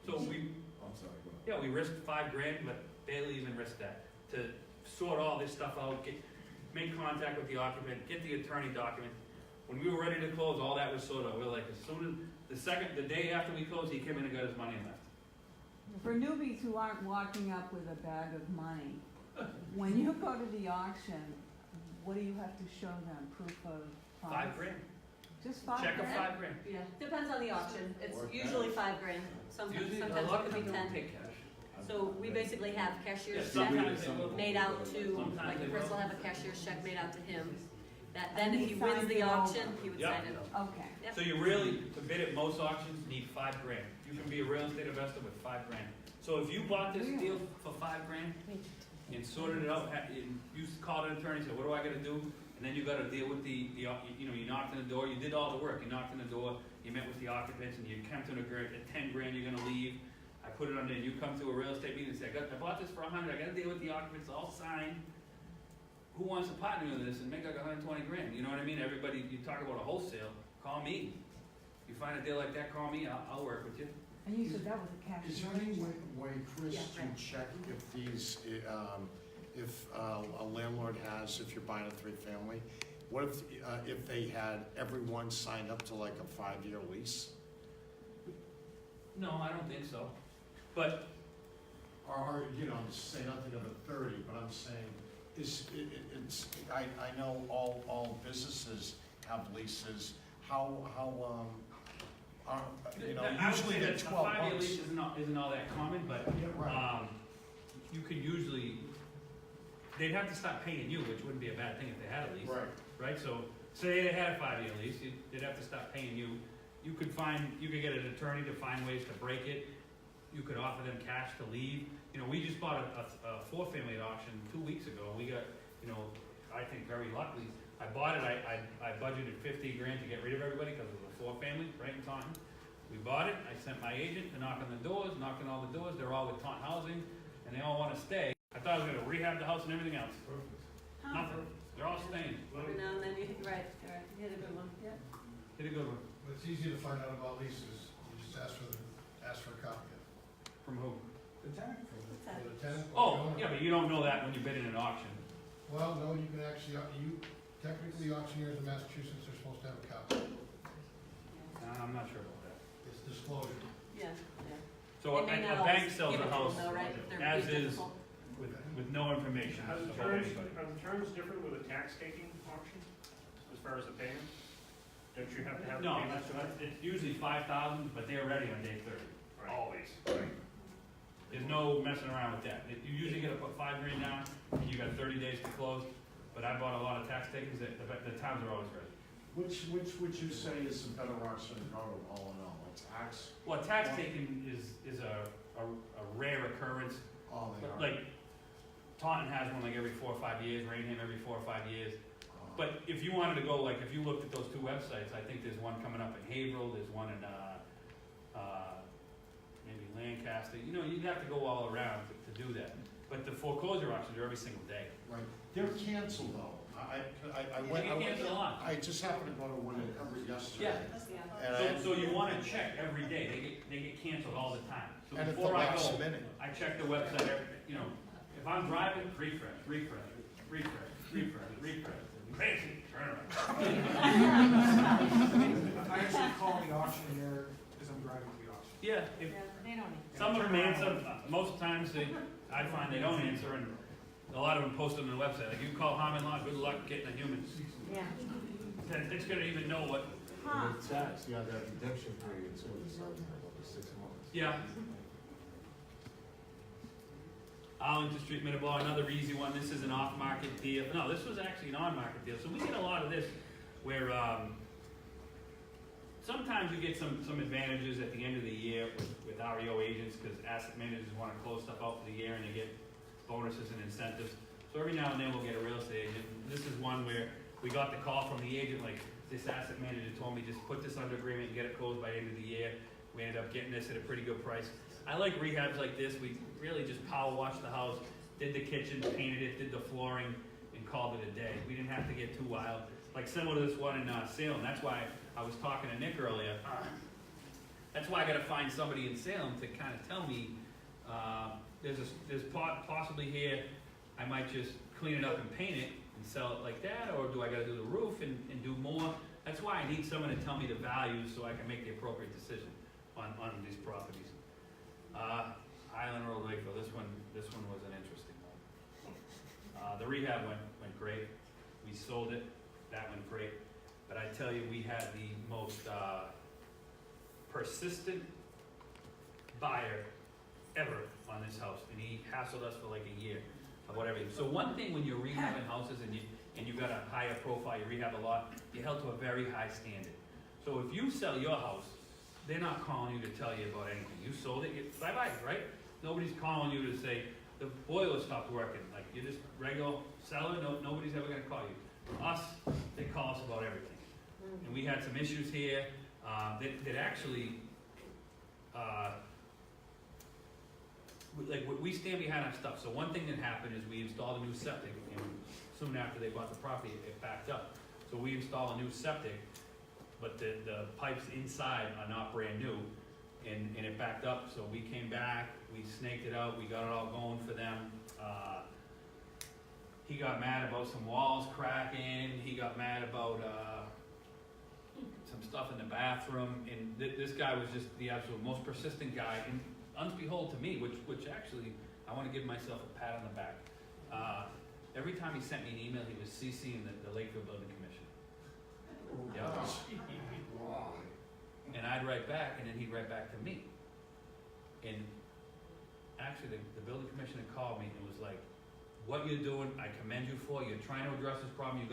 So I'm sorry, go ahead. we risked $5,000, but barely even risked that. To sort all this stuff out, make contact with the occupant, get the attorney document. When we were ready to close, all that was sorted out. We're like, as soon as, the day after we closed, he came in and got his money and left. For newbies who aren't walking up with a bag of money, when you go to the auction, what do you have to show them? Proof of funds? $5,000. Just $5,000? Check of $5,000. Yeah, depends on the auction. It's Or usually cash. $5,000. Sometimes Usually, a it lot of could be people 10. don't take cash. So we basically have cashier's Yeah, check sometimes they will. made out to, Sometimes like they Chris will. will have a cashier's check made out to him. That, then And if he he wins signs the it over. auction, he would Yep. sign it over. Okay. Yep. So you really, to bid at most auctions, need $5,000. You can be a real estate investor with $5,000. So if you bought this Really? deal for $5,000 and sorted it out, and you called an attorney, said, what do I gotta do? And then you gotta deal with you knocked on the door, you did all the work, you knocked on the door, you met with the occupants, and you come to an agreement, at $10,000 you're gonna leave. I put it on there, and you come to a real estate meeting and say, I bought this for $100, I gotta deal with the occupants, all signed. Who wants to partner with this and make like $120,000? You know what I mean? Everybody, you talk about a wholesale, call me. You find a deal like that, call me, I'll work with you. And you said that was a cash. Is there any way, Chris, Yeah, to right. check if these, if a landlord has, if you're buying a three-family, what if they had everyone signed up to like a 5-year lease? No, I don't think so. But Or, say nothing of a 30, but I'm saying, I know all businesses have leases, I would usually say they're that 12 a 5-year months. lease isn't all that common, but Yeah, right. you could usually, they'd have to stop paying you, which wouldn't be a bad thing if they had a lease. Right. Right, so say they had a 5-year lease, they'd have to stop paying you. You could get an attorney to find ways to break it. You could offer them cash to leave. We just bought a 4-family at auction 2 weeks ago. We got, I think very luckily. I bought it, I budgeted $50,000 to get rid of everybody because it was a 4-family right in Taunton. We bought it, I sent my agent to knock on the doors, knocked on all the doors, they're all with Taunton Housing, and they all wanna stay. I thought I was gonna rehab the house and everything else. Nothing, they're all staying. Every now and then, you you hit a good one. Yeah. Hit a good one. But it's easy to find out about leases, you just ask for a copy of it. From who? The tenant. For the tenant. or the Oh, owner. yeah, but you don't know that when you bid in an auction. Well, no, you can actually, technically auctioneers in Massachusetts are supposed to have a copy. I'm not sure about that. It's disclosure. Yeah. So They may a not bank always sells give a it to house them though, right? They're as pretty is difficult. with no information Are the about terms, anybody. are the terms different with a tax taking auction, as far as the payment? Don't you have to have the No, payment? it's usually 5,000, but they're ready on day 30, Right. always. There's no messing around with that. You usually gotta put $5,000 down, and you got 30 days to close, but I bought a lot of tax takings, the towns are always ready. Which would you say is a better auction to go to, all in all, a tax? Well, tax taking is a rare occurrence. Oh, they are. Like, Taunton has one like every 4 or 5 years, Rainham every 4 or 5 years. But if you wanted to go, like, if you looked at those 2 websites, I think there's one coming up in Haverhill, there's one in, maybe Lancaster, you'd have to go all around to do that. But the foreclosure auctions are every single day. Right, they're canceled though. I They get canceled a lot. I just happened to go to one yesterday. Yeah. And So you wanna check every day, they get canceled all the time. So And at the before I last go, minute. I check the website, if I'm driving, refresh, crazy, turn around. I actually call the auctioneer because I'm driving to the auction. Yeah, if, some of them answer, most times I find they don't answer, and a lot of them post them on the website, like, you call Harmon Law, good luck getting a human. Yeah. It's gonna even know what, Huh. Tax, you have that redemption period too, it's like 6 months. yeah. Arlington Street, Middleborough, another easy one, this is an off-market deal, no, this was actually an on-market deal, so we get a lot of this, where, sometimes you get some advantages at the end of the year with REO agents, because asset managers wanna close stuff out for the year, and they get bonuses and incentives. So every now and then we'll get a real estate agent. This is one where we got the call from the agent like this asset manager told me, just put this under agreement and get it closed by the end of the year. We ended up getting this at a pretty good price. I like rehabs like this. We really just power washed the house, did the kitchen, painted it, did the flooring, and called it a day. We didn't have to get too wild. Like similar to this one in Salem. That's why I was talking to Nick earlier. That's why I gotta find somebody in Salem to kind of tell me, there's possibly here, I might just clean it up and paint it and sell it like that, or do I gotta do the roof and do more? That's why I need someone to tell me the values so I can make the appropriate decision on these properties. Island Road, Lakeville, this one was an interesting one. The rehab went great. We sold it, that went great. But I tell you, we had the most persistent buyer ever on this house, and he hassled us for like a year or whatever. So one thing when you're rehabbing houses and you got a higher profile, you rehab a lot, you're held to a very high standard. So if you sell your house, they're not calling you to tell you about anything. You sold it, bye-bye, right? Nobody's calling you to say, the boiler stopped working. Like, you're just regular seller, nobody's ever gonna call you. Us, they call us about everything. And we had some issues here that actually, we stand behind our stuff. So one thing that happened is we installed a new septic, and soon after they bought the property, it backed up. So we installed a new septic, but the pipes inside are not brand new, and it backed up. So we came back, we snaked it out, we got it all going for them. He got mad about some walls cracking, he got mad about some stuff in the bathroom, and this guy was just the absolute most persistent guy, and unbehold to me, which actually, I wanna give myself a pat on the back. Every time he sent me an email, he was CCing the Lakeville Building Commission. Yep. And I'd write back, and then he'd write back to me. And actually, the building commissioner called me and was like, what you're doing, I commend you for. You're trying to address this problem.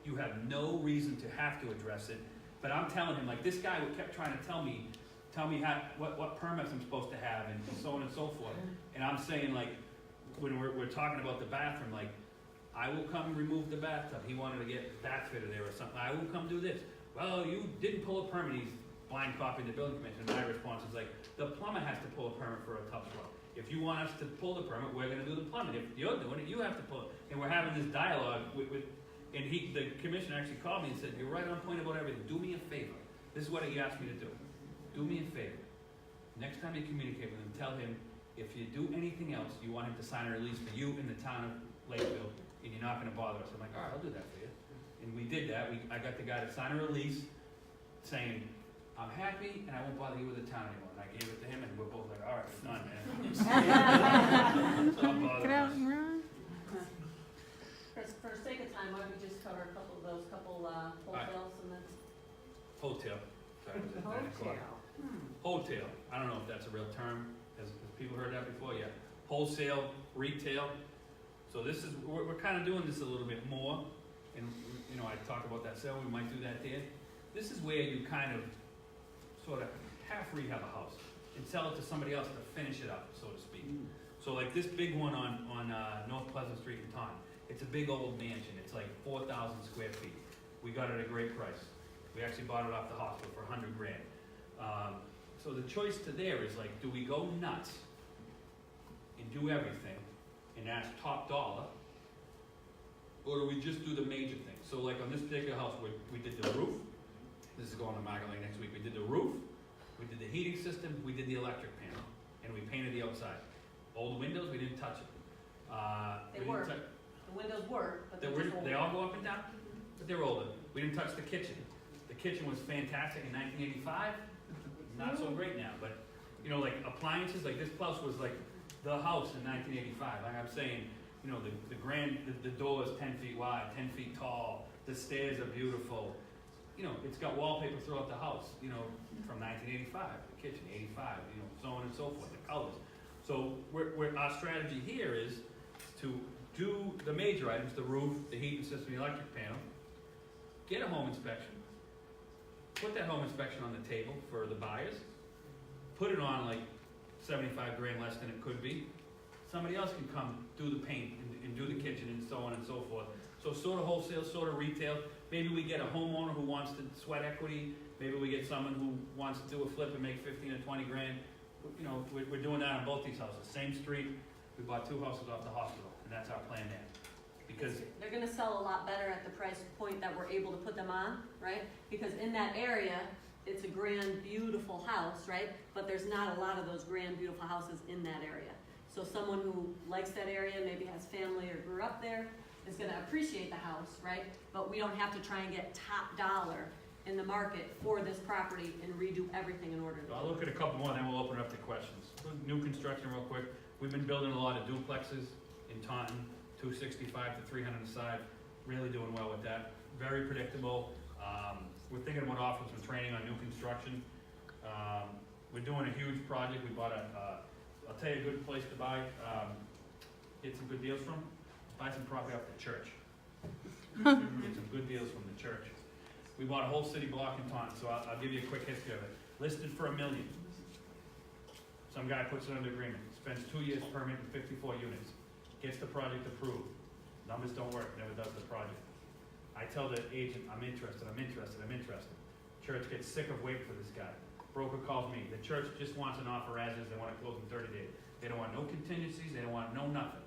You have no reason to have to address it. But I'm telling him, like, this guy kept trying to tell me what permits I'm supposed to have, and so on and so forth. And I'm saying, like, when we're talking about the bathroom, like, I will come remove the bathtub. He wanted to get bath fitter there or something. I will come do this. Well, you didn't pull a permit. He's blind copying the building commissioner. My response is like, the plumber has to pull a permit for a tub swell. If you want us to pull the permit, we're gonna do the plumbing. If you're doing it, you have to pull it. And we're having this dialogue and the commissioner actually called me and said, you're right on point about everything. Do me a favor. This is what he asked me to do. Do me a favor. Next time you communicate with him, tell him if you do anything else, you want him to sign a release for you in the town of Lakeville, and you're not gonna bother us. I'm like, all right, I'll do that for you. And we did that. I got the guy to sign a release saying, I'm happy and I won't bother you with the town anymore. And I gave it to him, and we're both like, all right, it's done, man. Stop bothering Get out us. and run. Chris, for sake of time, why don't we just cover a couple of those wholesales and then? Hotel. Sorry, was it 9 o'clock? Hotel. I don't know if that's a real term. Has people heard that before? Yeah. Wholesale, retail. So this is, we're kind of doing this a little bit more. And, you know, I talk about that sale, we might do that there. This is where you kind of sort of half rehab a house and sell it to somebody else to finish it up, so to speak. So like this big one on North Pleasant Street in Taunton, it's a big old mansion. It's like 4,000 square feet. We got it at a great price. We actually bought it off the hospital for $100 grand. So the choice to there is like, do we go nuts and do everything and ask top dollar, or do we just do the major things? So like on this particular house, we did the roof. This is going to market like next week. We did the roof, we did the heating system, we did the electric panel, and we painted the outside. Old windows, we didn't touch it. They work. The windows work, but they all go up and down, but they're older. We didn't touch the kitchen. The kitchen was fantastic in 1985. Not so great now, but you know, like appliances, like this house was like the house in 1985. Like I'm saying, you know, the door is 10 feet wide, 10 feet tall. The stairs are beautiful. You know, it's got wallpaper throughout the house, you know, from 1985, the kitchen, 85, you know, so on and so forth, the colors. So our strategy here is to do the major items, the roof, the heating system, the electric panel, get a home inspection, put that home inspection on the table for the buyers, put it on like 75 grand less than it could be. Somebody else can come do the paint and do the kitchen and so on and so forth. So sort of wholesale, sort of retail. maybe we get a homeowner who wants to sweat equity, maybe we get someone who wants to do a flip and make 15 or 20 grand. You know, we're doing that on both these houses, same street, we bought 2 houses off the hospital, and that's our plan there. Because, They're gonna sell a lot better at the price point that we're able to put them on, right? Because in that area, it's a grand, beautiful house, right? But there's not a lot of those grand, beautiful houses in that area. So someone who likes that area, maybe has family or grew up there, is gonna appreciate the house, right? But we don't have to try and get top dollar in the market for this property and redo everything in order to. I'll look at a couple more, and then we'll open it up to questions. New construction real quick, we've been building a lot of duplexes in Taunton, 265 to 300 a side, really doing well with that, very predictable. We're thinking about offering some training on new construction. We're doing a huge project, we bought I'll tell you a good place to buy, get some good deals from, buy some property off the church. Get some good deals from the church. We bought a whole city block in Taunton, so I'll give you a quick history of it. Listed for $1 million. Some guy puts it under agreement, spends 2 years permitting 54 units, gets the project approved. Numbers don't work, never does the project. I tell the agent, I'm interested. Church gets sick of waiting for this guy. Broker calls me, the church just wants an offer as is, they want to close in 30 days. They don't want no contingencies, they don't want no nothing.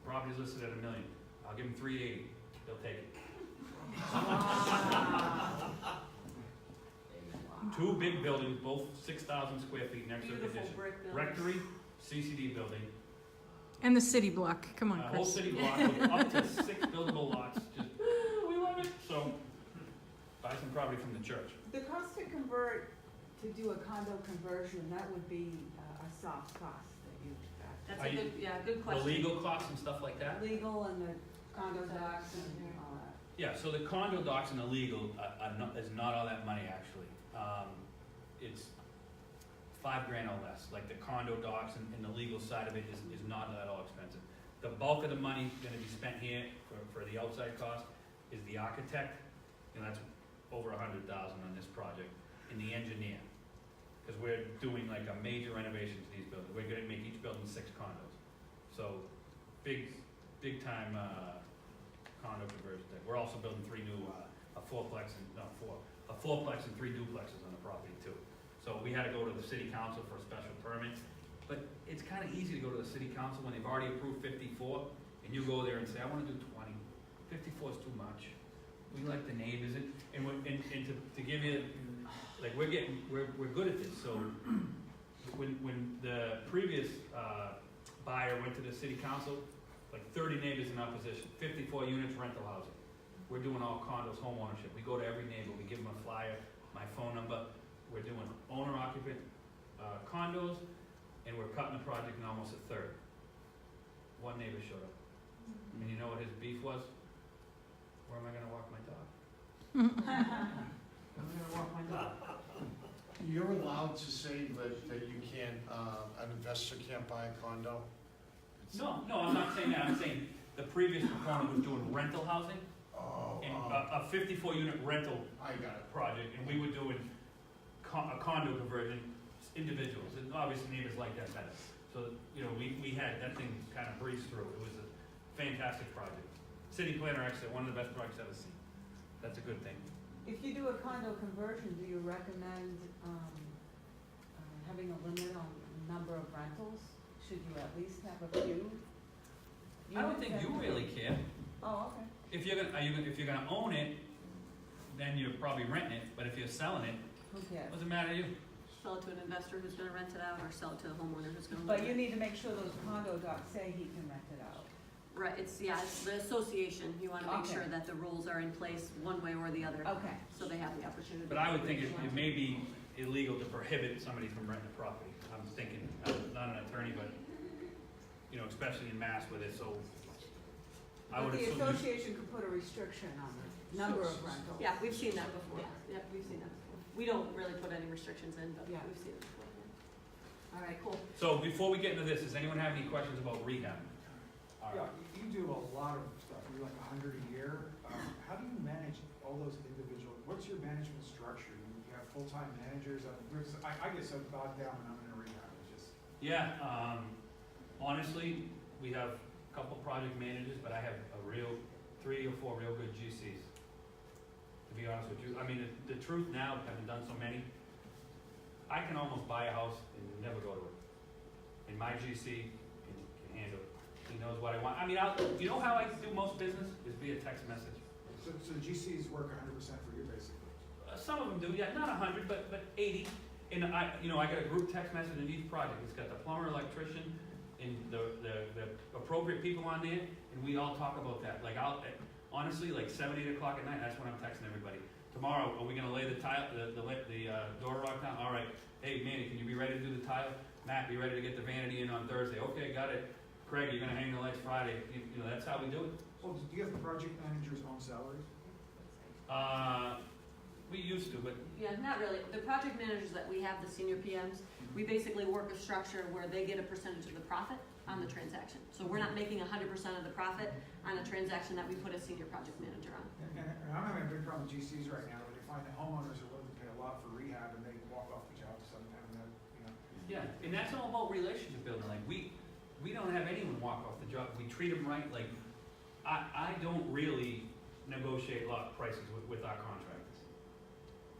Property's listed at $1 million. I'll give them 380, they'll take it. 2 big buildings, both 6,000 square feet next to the Beautiful addition. brick buildings. Rectory, CCD building, And the city block, come on, whole Chris. city block with up to 6 buildable lots, just, we love it. So, buy some property from the church. The cost to convert, to do a condo conversion, that would be a soft cost that you, That's Are a you- good, yeah, good The question. legal costs and stuff like that? legal and the condo docs and all that. Yeah, so the condo docs and the legal is not all that money, actually. It's $5,000 or less, like the condo docs and the legal side of it is not that all expensive. The bulk of the money gonna be spent here for the outside cost is the architect, and that's over $100,000 on this project, and the engineer. Cause we're doing like a major renovation to these buildings, we're gonna make each building 6 condos. So, big time, condo conversion thing. We're also building 3 new, a fourplex and 3 duplexes on the property too. So we had to go to the city council for a special permit, but it's kinda easy to go to the city council when they've already approved 54, and you go there and say, I wanna do 20. 54 is too much. We like the neighbors, and to give you, like, we're good at this, so when the previous, buyer went to the city council, like 30 neighbors in opposition, 54 units rental housing. We're doing all condos, home ownership. We go to every neighbor, we give them a flyer, my phone number. We're doing owner occupant, condos, and we're cutting the project in almost a third. One neighbor showed up. And you know what his beef was? Where am I gonna walk my dog? I'm gonna walk my dog. You're allowed to say that you can't, an investor can't buy a condo? No, I'm not saying that. I'm saying the previous proponent was doing rental housing and a 54 unit rental I got it. project, and we were doing a condo conversion, individuals, and obviously neighbors like that better. So, you know, we had, that thing kind of breezed through. It was a fantastic project. City planner actually, one of the best projects I've ever seen. That's a good thing. If you do a condo conversion, do you recommend, having a limit on the number of rentals? Should you at least have a few? I don't think you really care. Oh, okay. If you're gonna own it, then you're probably renting it, but if you're selling it, Who cares? what's the matter with you? Sell it to an investor who's gonna rent it out, or sell it to a homeowner who's gonna live But in you it. need to make sure those condo docs say he can rent it out. Right, it's the association, you wanna make Okay. sure that the rules are in place one way or the other, Okay. so they have the opportunity. But I would think it may be illegal to prohibit somebody from renting a property. I'm thinking, I'm not an attorney, but, you know, especially in Mass with it, so I would But the assume. association could put a restriction on the number of rentals. Yeah, we've seen that before, yeah, we've seen that before. We don't really put any restrictions in, but Yeah. we've seen it before. Yeah. All right, cool. So before we get into this, does anyone have any questions about rehab? All Yeah, right. you do a lot of stuff, you do like 100 a year. How do you manage all those individual, what's your management structure? You have full-time managers, I get so bogged down when I'm in a rehab, it's just. Yeah, honestly, we have a couple project managers, but I have 3 or 4 real good GCs. be honest with you. I mean, the truth now, having done so many, I can almost buy a house and never go to it. And my GC can handle it. He knows what I want. I mean, you know how I do most business is via text message. So the GCs work 100% for you, basically. Some of them do, yeah, not 100, but 80. And I got a group text message in each project. It's got the plumber, electrician, and the appropriate people on there, and we all talk about that. Like honestly, like 7, 8 o'clock at night, that's when I'm texting everybody. Tomorrow, are we gonna lay the tile, the door rock down? All right. Hey, Manny, can you be ready to do the tile? Matt, be ready to get the vanity in on Thursday. Okay, got it. Craig, you're gonna hang the lights Friday. You know, that's how we do it. Well, do you have the project manager's own salary? We used to, but Yeah, not really. The project managers that we have, the senior PMs, we basically work a structure where they get a percentage of the profit on the transaction. So we're not making 100% of the profit on a transaction that we put a senior project manager on. And I'm having a big problem with GCs right now, where they find that homeowners are willing to pay a lot for rehab and they walk off the job sometimes, and yeah, and that's all about relationship building. Like we don't have anyone walk off the job. We treat them right. Like I don't really negotiate a lot of prices with our contractors.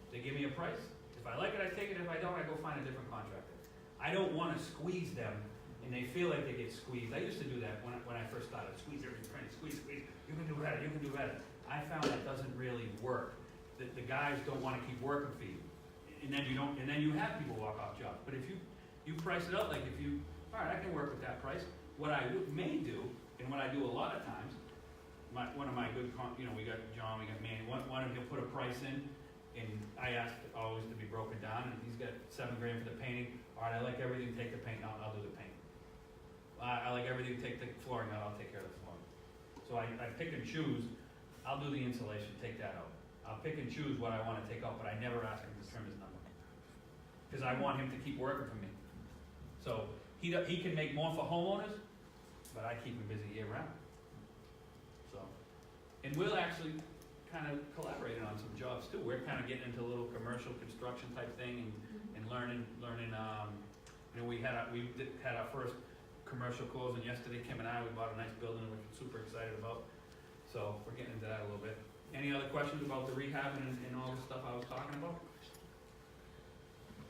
They give me a price. If I like it, I take it. If I don't, I go find a different contractor. I don't want to squeeze them, and they feel like they get squeezed. I used to do that when I first started. Squeeze everything, trying to squeeze. You can do better. You can do better. I found that doesn't really work. The guys don't want to keep working for you, and then you don't. And then you have people walk off jobs. But if you price it out, like all right, I can work with that price. What I may do, and what I do a lot of times, one of my good, we got John, we got Manny. One of them, he'll put a price in. And I ask always to be broken down, and he's got $7 grand for the painting. All right, I like everything, take the paint out, I'll do the paint. I like everything, take the flooring out, I'll take care of the flooring. So I pick and choose. I'll do the insulation, take that out. I'll pick and choose what I want to take out, but I never ask him to trim his number. Because I want him to keep working for me. So he can make more for homeowners, but I keep him busy year round. So, and we'll actually kind of collaborating on some jobs too. We're kind of getting into a little commercial construction type thing and learning. We had our first commercial closing yesterday. Kim and I, we bought a nice building we're super excited about. So we're getting into that a little bit. Any other questions about the rehab and all the stuff I was talking about?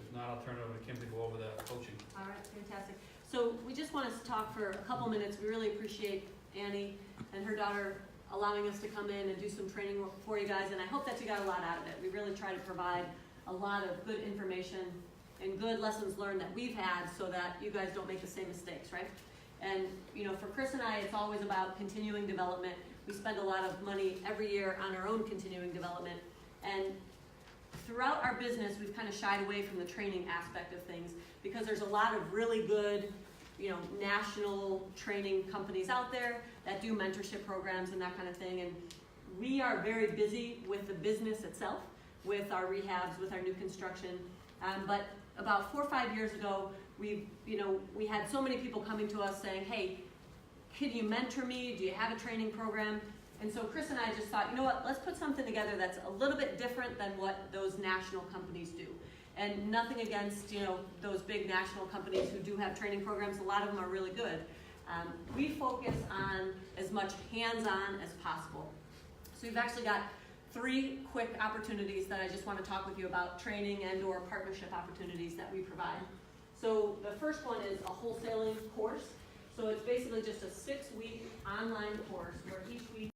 If not, I'll turn it over to Kim to go over the coaching. All right, fantastic. So we just want us to talk for a couple minutes. We really appreciate Annie and her daughter allowing us to come in and do some training for you guys, and I hope that you got a lot out of it. We really try to provide a lot of good information and good lessons learned that we've had so that you guys don't make the same mistakes, right? And, for Chris and I, it's always about continuing development. We spend a lot of money every year on our own continuing development, and throughout our business, we've kind of shied away from the training aspect of things because there's a lot of really good national training companies out there that do mentorship programs and that kind of thing. And we are very busy with the business itself, with our rehabs, with our new construction. But about 4 or 5 years ago, we had so many people coming to us saying, hey, can you mentor me? Do you have a training program? And so Chris and I just thought, let's put something together that's a little bit different than what those national companies do. And nothing against, those big national companies who do have training programs. A lot of them are really good. We focus on as much hands-on as possible. So we've actually got 3 quick opportunities that I just want to talk with you about, training and or partnership opportunities that we provide. So the first one is a wholesaling course. So it's basically just a 6-week online course where each week